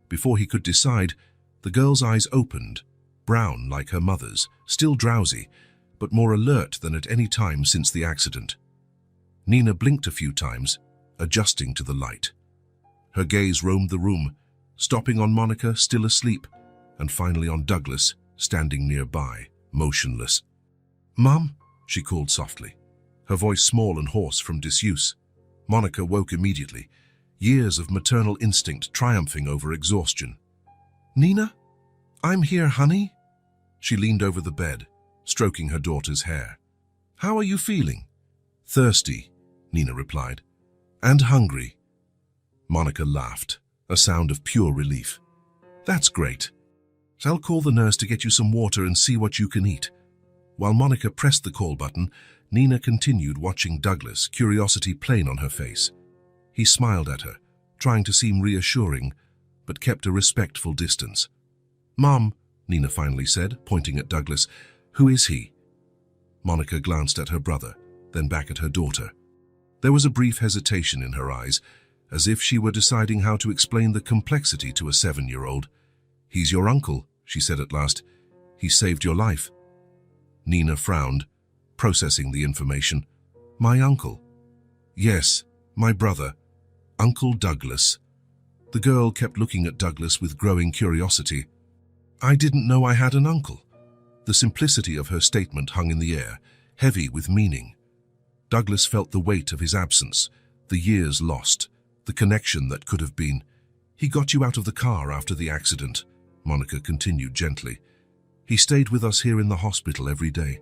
Before he could decide, the girl's eyes opened, brown like her mother's, still drowsy, but more alert than at any time since the accident. Nina blinked a few times, adjusting to the light. Her gaze roamed the room, stopping on Monica, still asleep, and finally on Douglas, standing nearby, motionless. "Mum," she called softly, her voice small and hoarse from disuse. Monica woke immediately, years of maternal instinct triumphing over exhaustion. "Nina? I'm here, honey." She leaned over the bed, stroking her daughter's hair. "How are you feeling?" "Thirsty," Nina replied. "And hungry." Monica laughed, a sound of pure relief. "That's great. I'll call the nurse to get you some water and see what you can eat." While Monica pressed the call button, Nina continued watching Douglas, curiosity plain on her face. He smiled at her, trying to seem reassuring, but kept a respectful distance. "Mom," Nina finally said, pointing at Douglas, "who is he?" Monica glanced at her brother, then back at her daughter. There was a brief hesitation in her eyes, as if she were deciding how to explain the complexity to a 7-year-old. "He's your uncle," she said at last. "He saved your life." Nina frowned, processing the information. "My uncle?" "Yes, my brother, Uncle Douglas." The girl kept looking at Douglas with growing curiosity. "I didn't know I had an uncle." The simplicity of her statement hung in the air, heavy with meaning. Douglas felt the weight of his absence, the years lost, the connection that could have been. "He got you out of the car after the accident," Monica continued gently. "He stayed with us here in the hospital every day."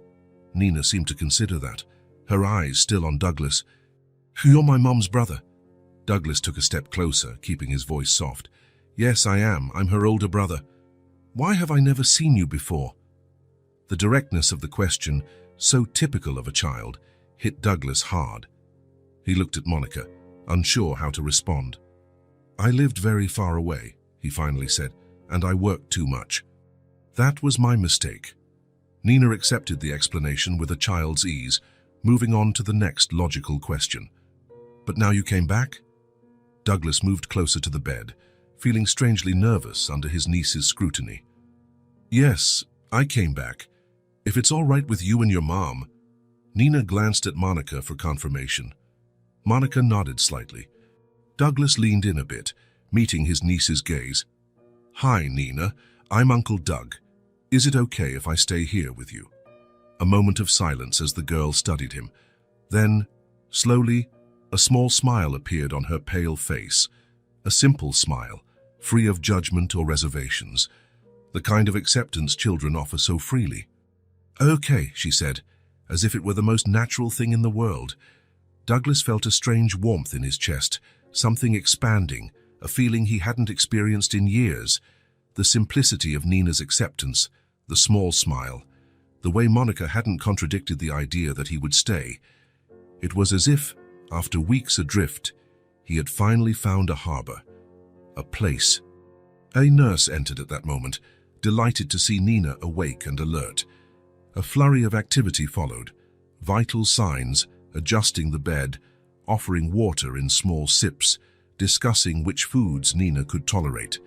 Nina seemed to consider that, her eyes still on Douglas. "You're my mom's brother." Douglas took a step closer, keeping his voice soft. "Yes, I am. I'm her older brother." "Why have I never seen you before?" The directness of the question, so typical of a child, hit Douglas hard. He looked at Monica, unsure how to respond. "I lived very far away," he finally said, "and I worked too much." "That was my mistake." Nina accepted the explanation with a child's ease, moving on to the next logical question. "But now you came back?" Douglas moved closer to the bed, feeling strangely nervous under his niece's scrutiny. "Yes, I came back. If it's all right with you and your mom." Nina glanced at Monica for confirmation. Monica nodded slightly. Douglas leaned in a bit, meeting his niece's gaze. "Hi, Nina. I'm Uncle Doug. Is it okay if I stay here with you?" A moment of silence as the girl studied him. Then, slowly, a small smile appeared on her pale face. A simple smile, free of judgment or reservations, the kind of acceptance children offer so freely. "Okay," she said, as if it were the most natural thing in the world. Douglas felt a strange warmth in his chest, something expanding, a feeling he hadn't experienced in years. The simplicity of Nina's acceptance, the small smile, the way Monica hadn't contradicted the idea that he would stay. It was as if, after weeks adrift, he had finally found a harbor, a place. A nurse entered at that moment, delighted to see Nina awake and alert. A flurry of activity followed, vital signs, adjusting the bed, offering water in small sips, discussing which foods Nina could tolerate.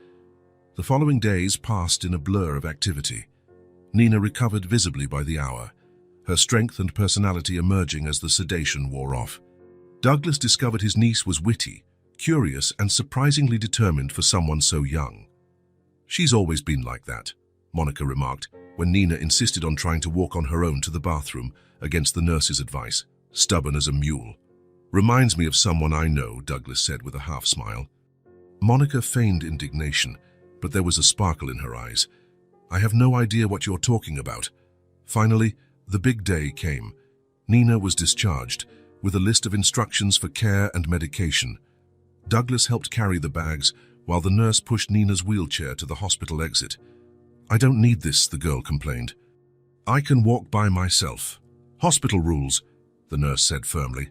The following days passed in a blur of activity. Nina recovered visibly by the hour, her strength and personality emerging as the sedation wore off. Douglas discovered his niece was witty, curious, and surprisingly determined for someone so young. "She's always been like that," Monica remarked, when Nina insisted on trying to walk on her own to the bathroom against the nurse's advice. "Stubborn as a mule." "Reminds me of someone I know," Douglas said with a half-smile. Monica feigned indignation, but there was a sparkle in her eyes. "I have no idea what you're talking about." Finally, the big day came. Nina was discharged, with a list of instructions for care and medication. Douglas helped carry the bags, while the nurse pushed Nina's wheelchair to the hospital exit. "I don't need this," the girl complained. "I can walk by myself." "Hospital rules," the nurse said firmly.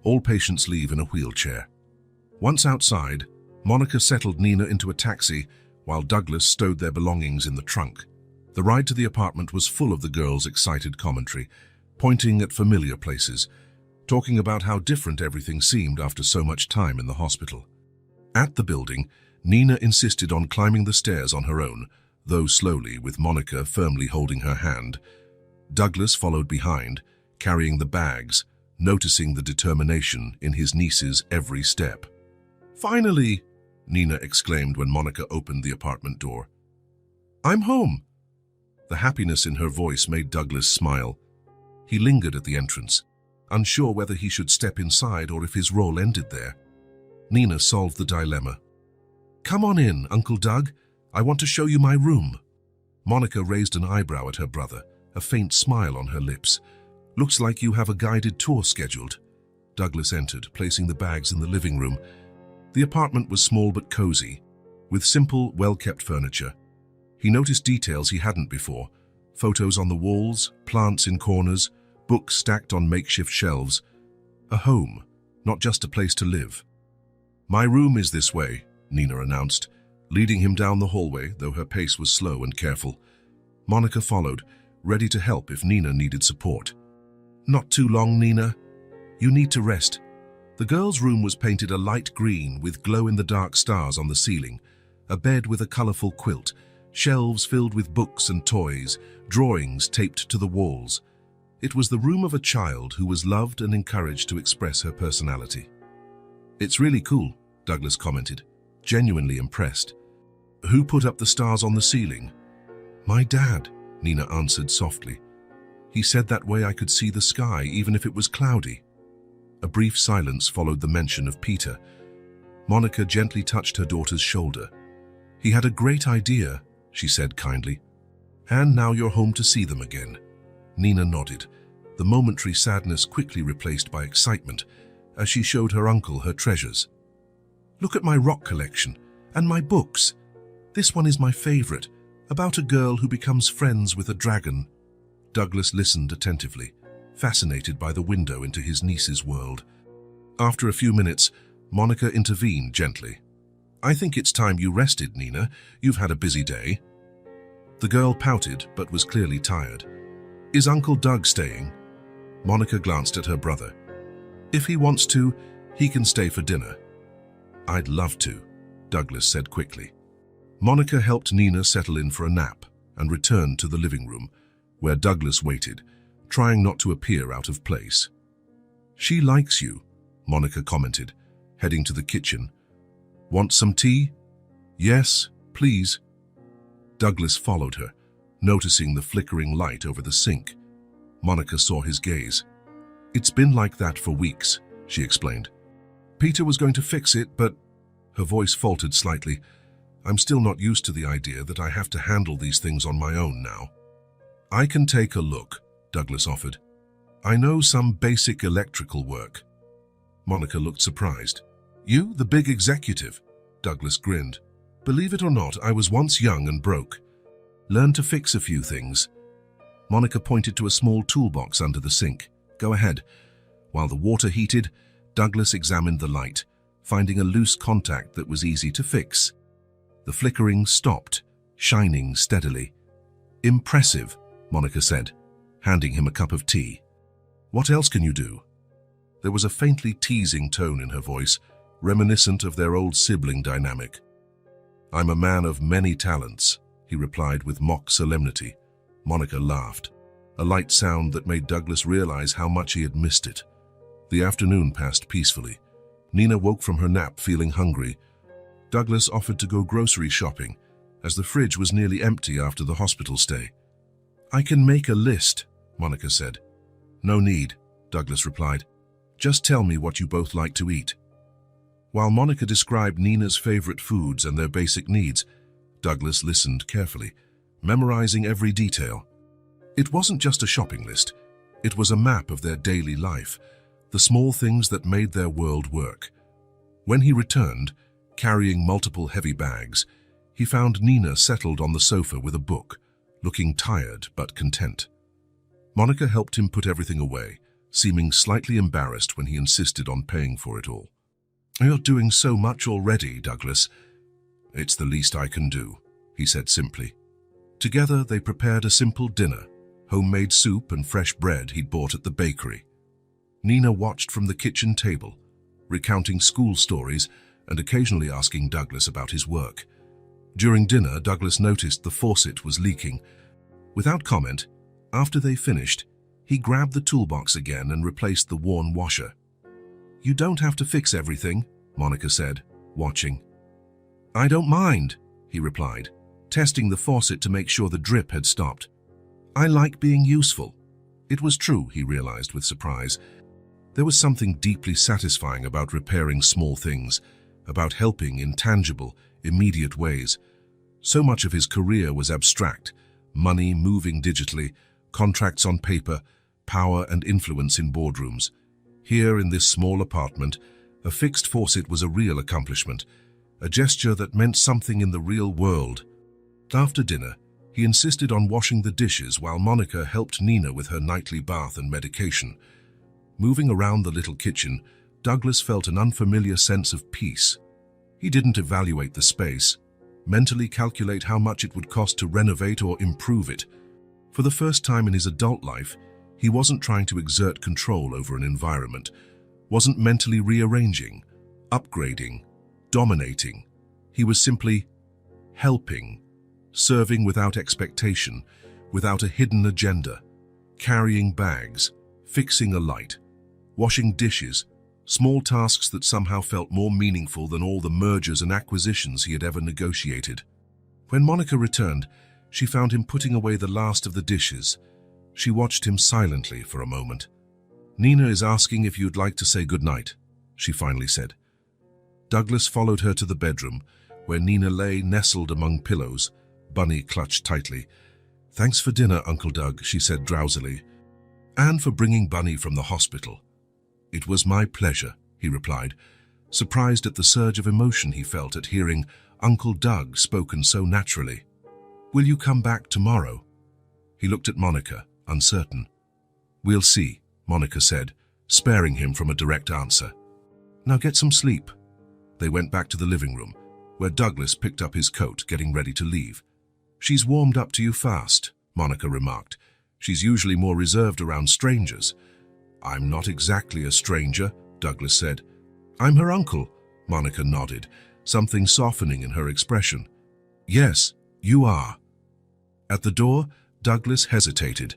"All patients leave in a wheelchair." Once outside, Monica settled Nina into a taxi, while Douglas stowed their belongings in the trunk. The ride to the apartment was full of the girls' excited commentary, pointing at familiar places, talking about how different everything seemed after so much time in the hospital. At the building, Nina insisted on climbing the stairs on her own, though slowly, with Monica firmly holding her hand. Douglas followed behind, carrying the bags, noticing the determination in his niece's every step. "Finally!" Nina exclaimed when Monica opened the apartment door. "I'm home!" The happiness in her voice made Douglas smile. He lingered at the entrance, unsure whether he should step inside or if his role ended there. Nina solved the dilemma. "Come on in, Uncle Doug. I want to show you my room." Monica raised an eyebrow at her brother, a faint smile on her lips. "Looks like you have a guided tour scheduled." Douglas entered, placing the bags in the living room. The apartment was small but cozy, with simple, well-kept furniture. He noticed details he hadn't before: photos on the walls, plants in corners, books stacked on makeshift shelves. A home, not just a place to live. "My room is this way," Nina announced, leading him down the hallway, though her pace was slow and careful. Monica followed, ready to help if Nina needed support. "Not too long, Nina. You need to rest." The girl's room was painted a light green with glow-in-the-dark stars on the ceiling, a bed with a colorful quilt, shelves filled with books and toys, drawings taped to the walls. It was the room of a child who was loved and encouraged to express her personality. "It's really cool," Douglas commented, genuinely impressed. "Who put up the stars on the ceiling?" "My dad," Nina answered softly. "He said that way I could see the sky even if it was cloudy." A brief silence followed the mention of Peter. Monica gently touched her daughter's shoulder. "He had a great idea," she said kindly. "And now you're home to see them again." Nina nodded, the momentary sadness quickly replaced by excitement as she showed her uncle her treasures. "Look at my rock collection and my books. This one is my favorite, about a girl who becomes friends with a dragon." Douglas listened attentively, fascinated by the window into his niece's world. After a few minutes, Monica intervened gently. "I think it's time you rested, Nina. You've had a busy day." The girl pouted, but was clearly tired. "Is Uncle Doug staying?" Monica glanced at her brother. "If he wants to, he can stay for dinner." "I'd love to," Douglas said quickly. Monica helped Nina settle in for a nap and returned to the living room, where Douglas waited, trying not to appear out of place. "She likes you," Monica commented, heading to the kitchen. "Want some tea?" "Yes, please." Douglas followed her, noticing the flickering light over the sink. Monica saw his gaze. "It's been like that for weeks," she explained. "Peter was going to fix it, but..." Her voice faltered slightly. I'm still not used to the idea that I have to handle these things on my own now. I can take a look, Douglas offered. I know some basic electrical work. Monica looked surprised. You, the big executive? Douglas grinned. Believe it or not, I was once young and broke. Learned to fix a few things. Monica pointed to a small toolbox under the sink. Go ahead. While the water heated, Douglas examined the light, finding a loose contact that was easy to fix. The flickering stopped, shining steadily. Impressive, Monica said, handing him a cup of tea. What else can you do? There was a faintly teasing tone in her voice, reminiscent of their old sibling dynamic. I'm a man of many talents, he replied with mock solemnity. Monica laughed, a light sound that made Douglas realize how much he had missed it. The afternoon passed peacefully. Nina woke from her nap feeling hungry. Douglas offered to go grocery shopping, as the fridge was nearly empty after the hospital stay. I can make a list, Monica said. No need, Douglas replied. Just tell me what you both like to eat. While Monica described Nina's favorite foods and their basic needs, Douglas listened carefully, memorizing every detail. It wasn't just a shopping list. It was a map of their daily life, the small things that made their world work. When he returned, carrying multiple heavy bags, he found Nina settled on the sofa with a book, looking tired but content. Monica helped him put everything away, seeming slightly embarrassed when he insisted on paying for it all. You're doing so much already, Douglas. It's the least I can do, he said simply. Together they prepared a simple dinner, homemade soup and fresh bread he'd bought at the bakery. Nina watched from the kitchen table, recounting school stories and occasionally asking Douglas about his work. During dinner, Douglas noticed the faucet was leaking. Without comment, after they finished, he grabbed the toolbox again and replaced the worn washer. You don't have to fix everything, Monica said, watching. I don't mind, he replied, testing the faucet to make sure the drip had stopped. I like being useful. It was true, he realized with surprise. There was something deeply satisfying about repairing small things, about helping in tangible, immediate ways. So much of his career was abstract, money moving digitally, contracts on paper, power and influence in boardrooms. Here in this small apartment, a fixed faucet was a real accomplishment, a gesture that meant something in the real world. After dinner, he insisted on washing the dishes while Monica helped Nina with her nightly bath and medication. Moving around the little kitchen, Douglas felt an unfamiliar sense of peace. He didn't evaluate the space, mentally calculate how much it would cost to renovate or improve it. For the first time in his adult life, he wasn't trying to exert control over an environment, wasn't mentally rearranging, upgrading, dominating. He was simply helping, serving without expectation, without a hidden agenda, carrying bags, fixing a light, washing dishes, small tasks that somehow felt more meaningful than all the mergers and acquisitions he had ever negotiated. When Monica returned, she found him putting away the last of the dishes. She watched him silently for a moment. Nina is asking if you'd like to say goodnight, she finally said. Douglas followed her to the bedroom, where Nina lay nestled among pillows, Bunny clutched tightly. Thanks for dinner, Uncle Doug, she said drowsily. And for bringing Bunny from the hospital. It was my pleasure, he replied, surprised at the surge of emotion he felt at hearing Uncle Doug spoken so naturally. Will you come back tomorrow? He looked at Monica, uncertain. We'll see, Monica said, sparing him from a direct answer. Now get some sleep. They went back to the living room, where Douglas picked up his coat, getting ready to leave. She's warmed up to you fast, Monica remarked. She's usually more reserved around strangers. I'm not exactly a stranger, Douglas said. I'm her uncle, Monica nodded, something softening in her expression. Yes, you are. At the door, Douglas hesitated.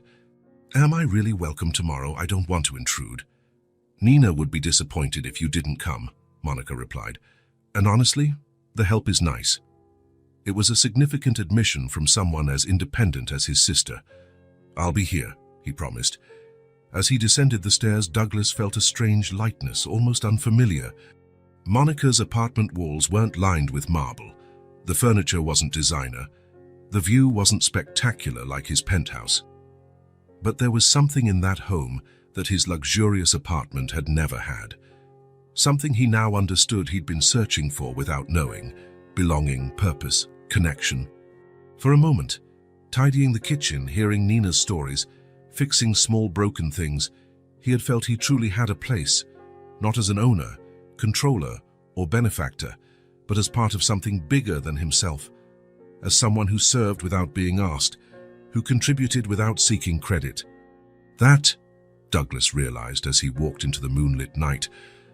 Am I really welcome tomorrow? I don't want to intrude. Nina would be disappointed if you didn't come, Monica replied. And honestly, the help is nice. It was a significant admission from someone as independent as his sister. I'll be here, he promised. As he descended the stairs, Douglas felt a strange lightness, almost unfamiliar. Monica's apartment walls weren't lined with marble. The furniture wasn't designer. The view wasn't spectacular like his penthouse. But there was something in that home that his luxurious apartment had never had. Something he now understood he'd been searching for without knowing: belonging, purpose, connection. For a moment, tidying the kitchen, hearing Nina's stories, fixing small broken things, he had felt he truly had a place, not as an owner, controller, or benefactor, but as part of something bigger than himself, as someone who served without being asked, who contributed without seeking credit. That, Douglas realized as he walked into the moonlit night,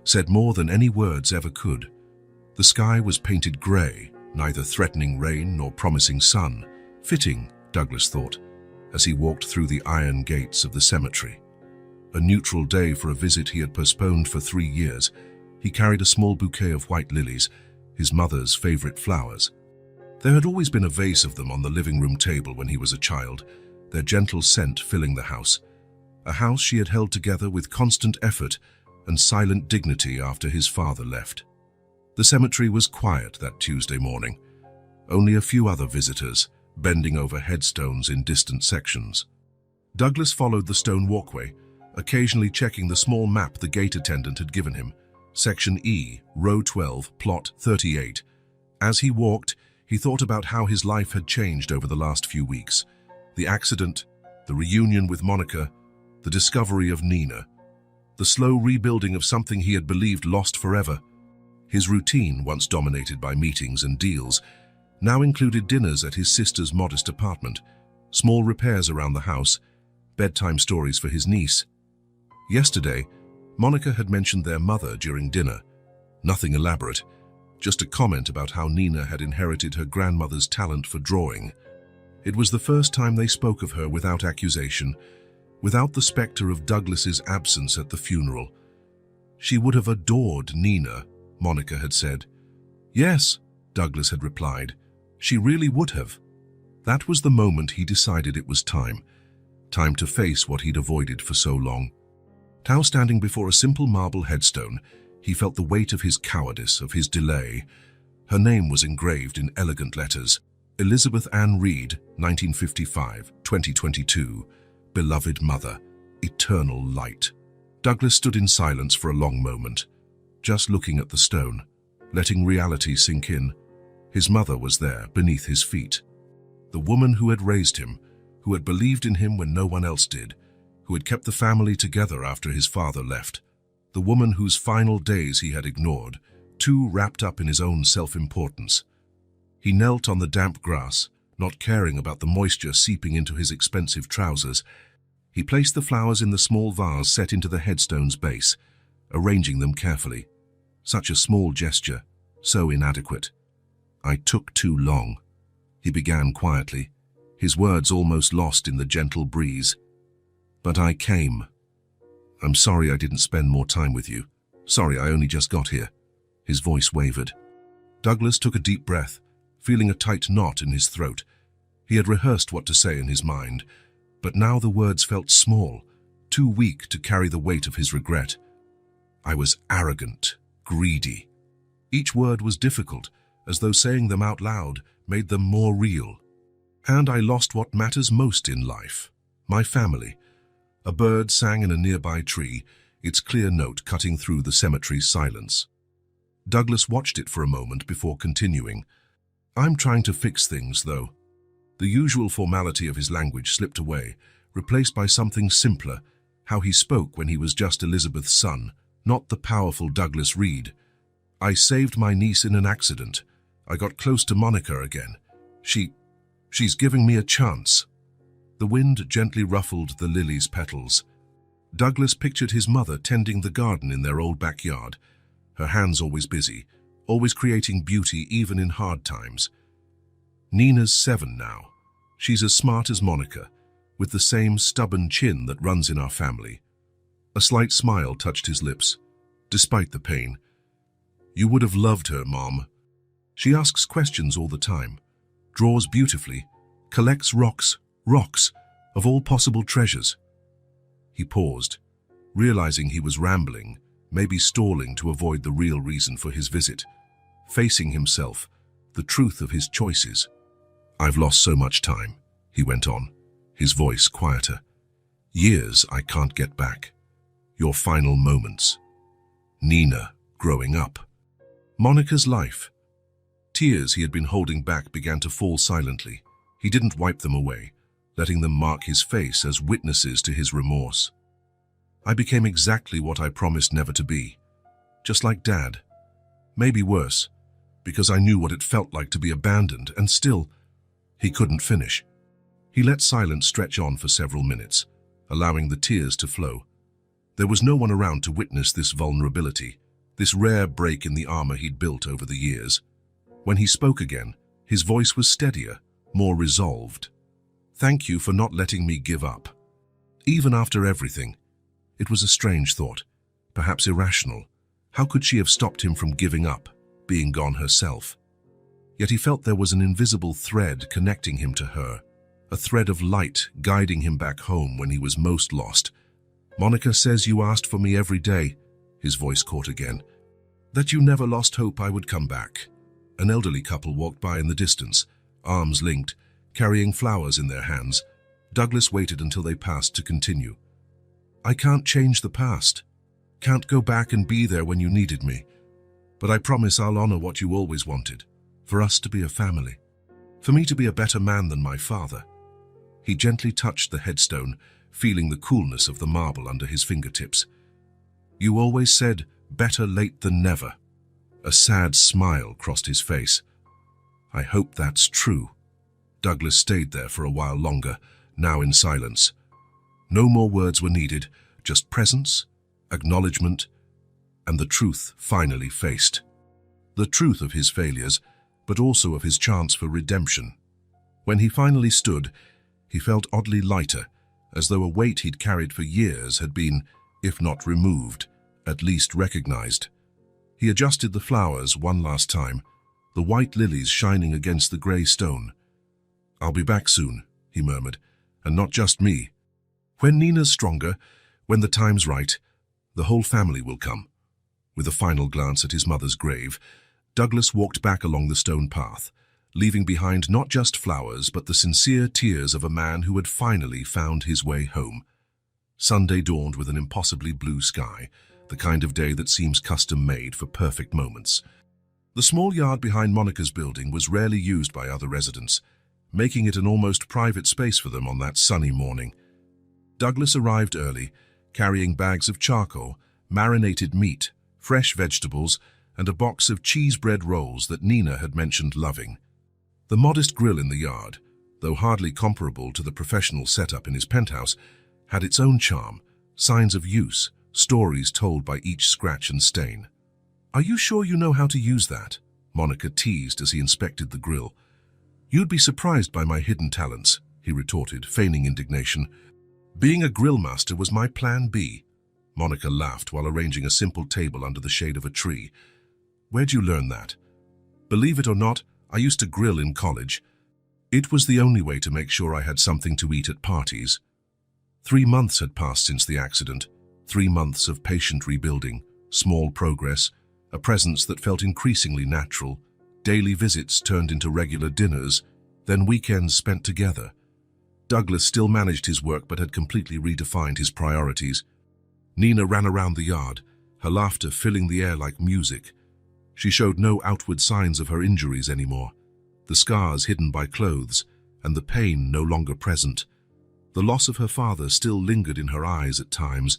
said more than any words ever could. The sky was painted grey, neither threatening rain nor promising sun. Fitting, Douglas thought, as he walked through the iron gates of the cemetery. A neutral day for a visit he had postponed for 3 years. He carried a small bouquet of white lilies, his mother's favorite flowers. There had always been a vase of them on the living room table when he was a child, their gentle scent filling the house. A house she had held together with constant effort and silent dignity after his father left. The cemetery was quiet that Tuesday morning. Only a few other visitors, bending over headstones in distant sections. Douglas followed the stone walkway, occasionally checking the small map the gate attendant had given him. Section E, Row 12, Plot 38. As he walked, he thought about how his life had changed over the last few weeks. The accident, the reunion with Monica, the discovery of Nina, the slow rebuilding of something he had believed lost forever. His routine, once dominated by meetings and deals, now included dinners at his sister's modest apartment, small repairs around the house, bedtime stories for his niece. Yesterday, Monica had mentioned their mother during dinner. Nothing elaborate, just a comment about how Nina had inherited her grandmother's talent for drawing. It was the first time they spoke of her without accusation, without the specter of Douglas's absence at the funeral. She would have adored Nina, Monica had said. Yes, Douglas had replied. She really would have. That was the moment he decided it was time. Time to face what he'd avoided for so long. Now standing before a simple marble headstone, he felt the weight of his cowardice, of his delay. Her name was engraved in elegant letters. Elizabeth Ann Reed, 1955, 2022. Beloved mother, eternal light. Douglas stood in silence for a long moment, just looking at the stone, letting reality sink in. His mother was there, beneath his feet. The woman who had raised him, who had believed in him when no one else did, who had kept the family together after his father left. The woman whose final days he had ignored, too wrapped up in his own self-importance. He knelt on the damp grass, not caring about the moisture seeping into his expensive trousers. He placed the flowers in the small vase set into the headstone's base, arranging them carefully. Such a small gesture, so inadequate. I took too long, he began quietly, his words almost lost in the gentle breeze. But I came. I'm sorry I didn't spend more time with you. Sorry I only just got here. His voice wavered. Douglas took a deep breath, feeling a tight knot in his throat. He had rehearsed what to say in his mind, but now the words felt small, too weak to carry the weight of his regret. I was arrogant, greedy. Each word was difficult, as though saying them out loud made them more real. And I lost what matters most in life, my family. A bird sang in a nearby tree, its clear note cutting through the cemetery's silence. Douglas watched it for a moment before continuing. I'm trying to fix things, though. The usual formality of his language slipped away, replaced by something simpler, how he spoke when he was just Elizabeth's son, not the powerful Douglas Reed. I saved my niece in an accident. I got close to Monica again. She's giving me a chance. The wind gently ruffled the lily's petals. Douglas pictured his mother tending the garden in their old backyard, her hands always busy, always creating beauty even in hard times. Nina's 7 now. She's as smart as Monica, with the same stubborn chin that runs in our family. A slight smile touched his lips, despite the pain. You would have loved her, Mom. She asks questions all the time, draws beautifully, collects rocks of all possible treasures. He paused, realizing he was rambling, maybe stalling to avoid the real reason for his visit. Facing himself, the truth of his choices. "I've lost so much time," he went on, his voice quieter. "Years I can't get back. Your final moments. Nina growing up. Monica's life." Tears he had been holding back began to fall silently. He didn't wipe them away, letting them mark his face as witnesses to his remorse. "I became exactly what I promised never to be. Just like Dad. Maybe worse, because I knew what it felt like to be abandoned, and still..." He couldn't finish. He let silence stretch on for several minutes, allowing the tears to flow. There was no one around to witness this vulnerability, this rare break in the armor he'd built over the years. When he spoke again, his voice was steadier, more resolved. "Thank you for not letting me give up. Even after everything." It was a strange thought, perhaps irrational. How could she have stopped him from giving up, being gone herself? Yet he felt there was an invisible thread connecting him to her, a thread of light guiding him back home when he was most lost. "Monica says you asked for me every day," his voice caught again. "That you never lost hope I would come back." An elderly couple walked by in the distance, arms linked, carrying flowers in their hands. Douglas waited until they passed to continue. "I can't change the past. Can't go back and be there when you needed me. But I promise I'll honor what you always wanted, for us to be a family. For me to be a better man than my father." He gently touched the headstone, feeling the coolness of the marble under his fingertips. "You always said, better late than never." A sad smile crossed his face. "I hope that's true." Douglas stayed there for a while longer, now in silence. No more words were needed, just presence, acknowledgement, and the truth finally faced. The truth of his failures, but also of his chance for redemption. When he finally stood, he felt oddly lighter, as though a weight he'd carried for years had been, if not removed, at least recognized. He adjusted the flowers one last time, the white lilies shining against the grey stone. "I'll be back soon," he murmured, "and not just me. When Nina's stronger, when the time's right, the whole family will come." With a final glance at his mother's grave, Douglas walked back along the stone path, leaving behind not just flowers but the sincere tears of a man who had finally found his way home. Sunday dawned with an impossibly blue sky, the kind of day that seems custom-made for perfect moments. The small yard behind Monica's building was rarely used by other residents, making it an almost private space for them on that sunny morning. Douglas arrived early, carrying bags of charcoal, marinated meat, fresh vegetables, and a box of cheese bread rolls that Nina had mentioned loving. The modest grill in the yard, though hardly comparable to the professional setup in his penthouse, had its own charm, signs of use, stories told by each scratch and stain. "Are you sure you know how to use that?" Monica teased as he inspected the grill. "You'd be surprised by my hidden talents," he retorted, feigning indignation. "Being a grill master was my plan B." Monica laughed while arranging a simple table under the shade of a tree. "Where'd you learn that?" "Believe it or not, I used to grill in college. It was the only way to make sure I had something to eat at parties." 3 months had passed since the accident, 3 months of patient rebuilding, small progress, a presence that felt increasingly natural, daily visits turned into regular dinners, then weekends spent together. Douglas still managed his work but had completely redefined his priorities. Nina ran around the yard, her laughter filling the air like music. She showed no outward signs of her injuries anymore, the scars hidden by clothes, and the pain no longer present. The loss of her father still lingered in her eyes at times,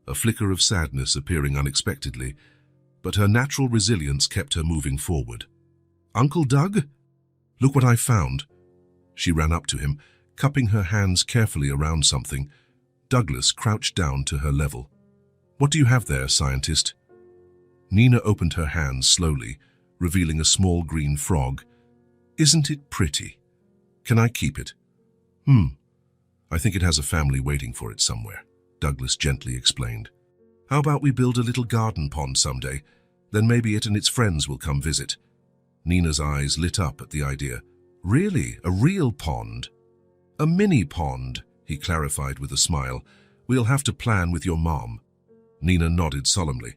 a flicker of sadness appearing unexpectedly, but her natural resilience kept her moving forward. "Uncle Doug? Look what I found." She ran up to him, cupping her hands carefully around something. Douglas crouched down to her level. "What do you have there, scientist?" Nina opened her hands slowly, revealing a small green frog. "Isn't it pretty? Can I keep it?" I think it has a family waiting for it somewhere," Douglas gently explained. "How about we build a little garden pond someday? Then maybe it and its friends will come visit." Nina's eyes lit up at the idea. "Really? A real pond?" "A mini pond," he clarified with a smile. "We'll have to plan with your mom." Nina nodded solemnly,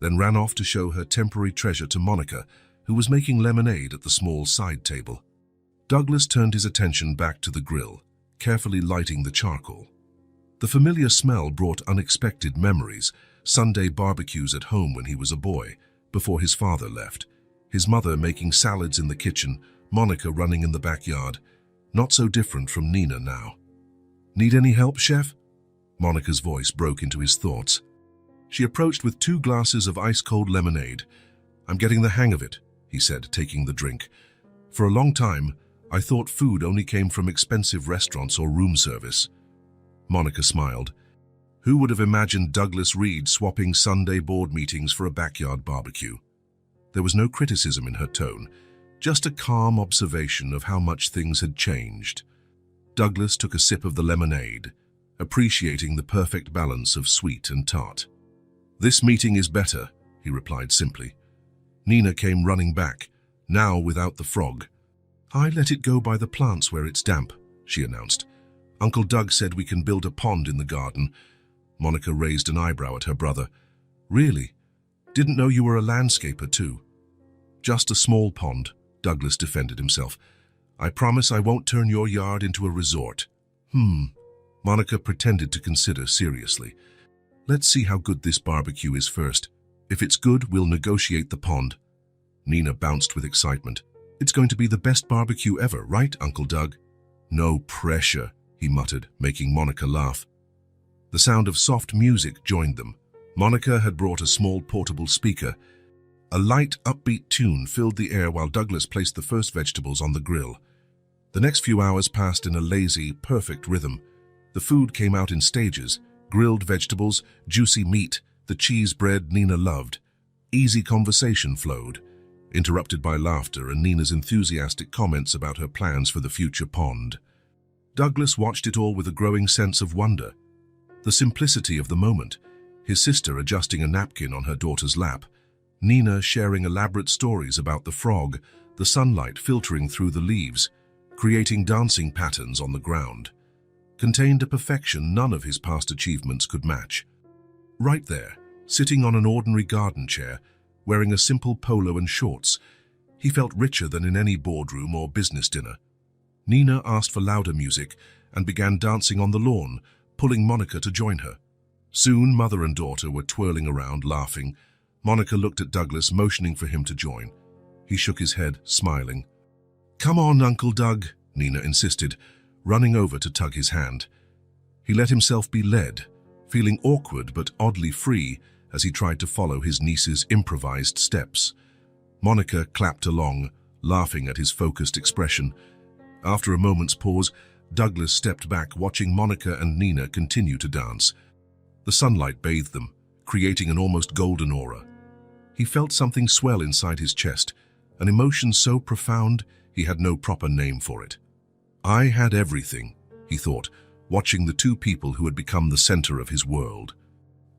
then ran off to show her temporary treasure to Monica, who was making lemonade at the small side table. Douglas turned his attention back to the grill, carefully lighting the charcoal. The familiar smell brought unexpected memories, Sunday barbecues at home when he was a boy, before his father left, his mother making salads in the kitchen, Monica running in the backyard, not so different from Nina now. "Need any help, chef?" Monica's voice broke into his thoughts. She approached with 2 glasses of ice-cold lemonade. "I'm getting the hang of it," he said, taking the drink. "For a long time, I thought food only came from expensive restaurants or room service." Monica smiled. Who would have imagined Douglas Reed swapping Sunday board meetings for a backyard barbecue? There was no criticism in her tone, just a calm observation of how much things had changed. Douglas took a sip of the lemonade, appreciating the perfect balance of sweet and tart. "This meeting is better," he replied simply. Nina came running back, now without the frog. "I let it go by the plants where it's damp," she announced. "Uncle Doug said we can build a pond in the garden." Monica raised an eyebrow at her brother. "Really? Didn't know you were a landscaper too." "Just a small pond," Douglas defended himself. "I promise I won't turn your yard into a resort." Monica pretended to consider seriously. "Let's see how good this barbecue is first. If it's good, we'll negotiate the pond." Nina bounced with excitement. "It's going to be the best barbecue ever, right, Uncle Doug?" "No pressure," he muttered, making Monica laugh. The sound of soft music joined them. Monica had brought a small portable speaker. A light, upbeat tune filled the air while Douglas placed the first vegetables on the grill. The next few hours passed in a lazy, perfect rhythm. The food came out in stages: grilled vegetables, juicy meat, the cheese bread Nina loved. Easy conversation flowed, interrupted by laughter and Nina's enthusiastic comments about her plans for the future pond. Douglas watched it all with a growing sense of wonder. The simplicity of the moment, his sister adjusting a napkin on her daughter's lap, Nina sharing elaborate stories about the frog, the sunlight filtering through the leaves, creating dancing patterns on the ground, contained a perfection none of his past achievements could match. Right there, sitting on an ordinary garden chair, wearing a simple polo and shorts, he felt richer than in any boardroom or business dinner. Nina asked for louder music and began dancing on the lawn, pulling Monica to join her. Soon, mother and daughter were twirling around, laughing. Monica looked at Douglas, motioning for him to join. He shook his head, smiling. "Come on, Uncle Doug," Nina insisted, running over to tug his hand. He let himself be led, feeling awkward but oddly free as he tried to follow his niece's improvised steps. Monica clapped along, laughing at his focused expression. After a moment's pause, Douglas stepped back, watching Monica and Nina continue to dance. The sunlight bathed them, creating an almost golden aura. He felt something swell inside his chest, an emotion so profound he had no proper name for it. "I had everything," he thought, watching the 2 people who had become the center of his world.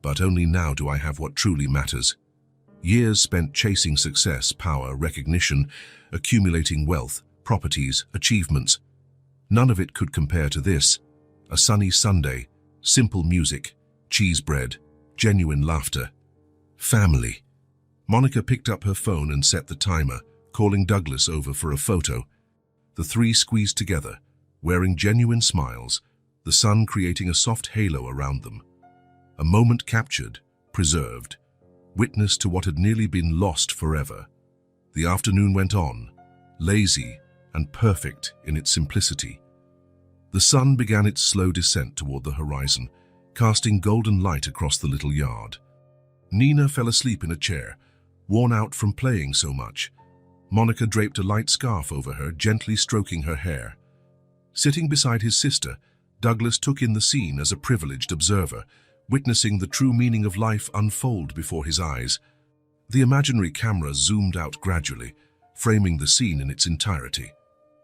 "But only now do I have what truly matters." Years spent chasing success, power, recognition, accumulating wealth, properties, achievements. None of it could compare to this. A sunny Sunday, simple music, cheese bread, genuine laughter. Family. Monica picked up her phone and set the timer, calling Douglas over for a photo. The 3 squeezed together, wearing genuine smiles, the sun creating a soft halo around them. A moment captured, preserved, witness to what had nearly been lost forever. The afternoon went on, lazy and perfect in its simplicity. The sun began its slow descent toward the horizon, casting golden light across the little yard. Nina fell asleep in a chair, worn out from playing so much. Monica draped a light scarf over her, gently stroking her hair. Sitting beside his sister, Douglas took in the scene as a privileged observer, witnessing the true meaning of life unfold before his eyes. The imaginary camera zoomed out gradually, framing the scene in its entirety.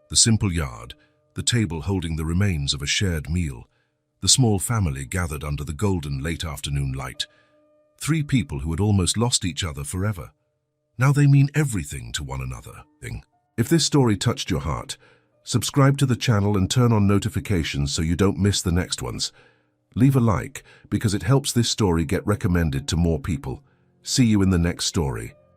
The simple yard, the table holding the remains of a shared meal, the small family gathered under the golden late afternoon light. 3 people who had almost lost each other forever. Now they mean everything to one another. If this story touched your heart, subscribe to the channel and turn on notifications so you don't miss the next ones. Leave a like because it helps this story get recommended to more people. See you in the next story.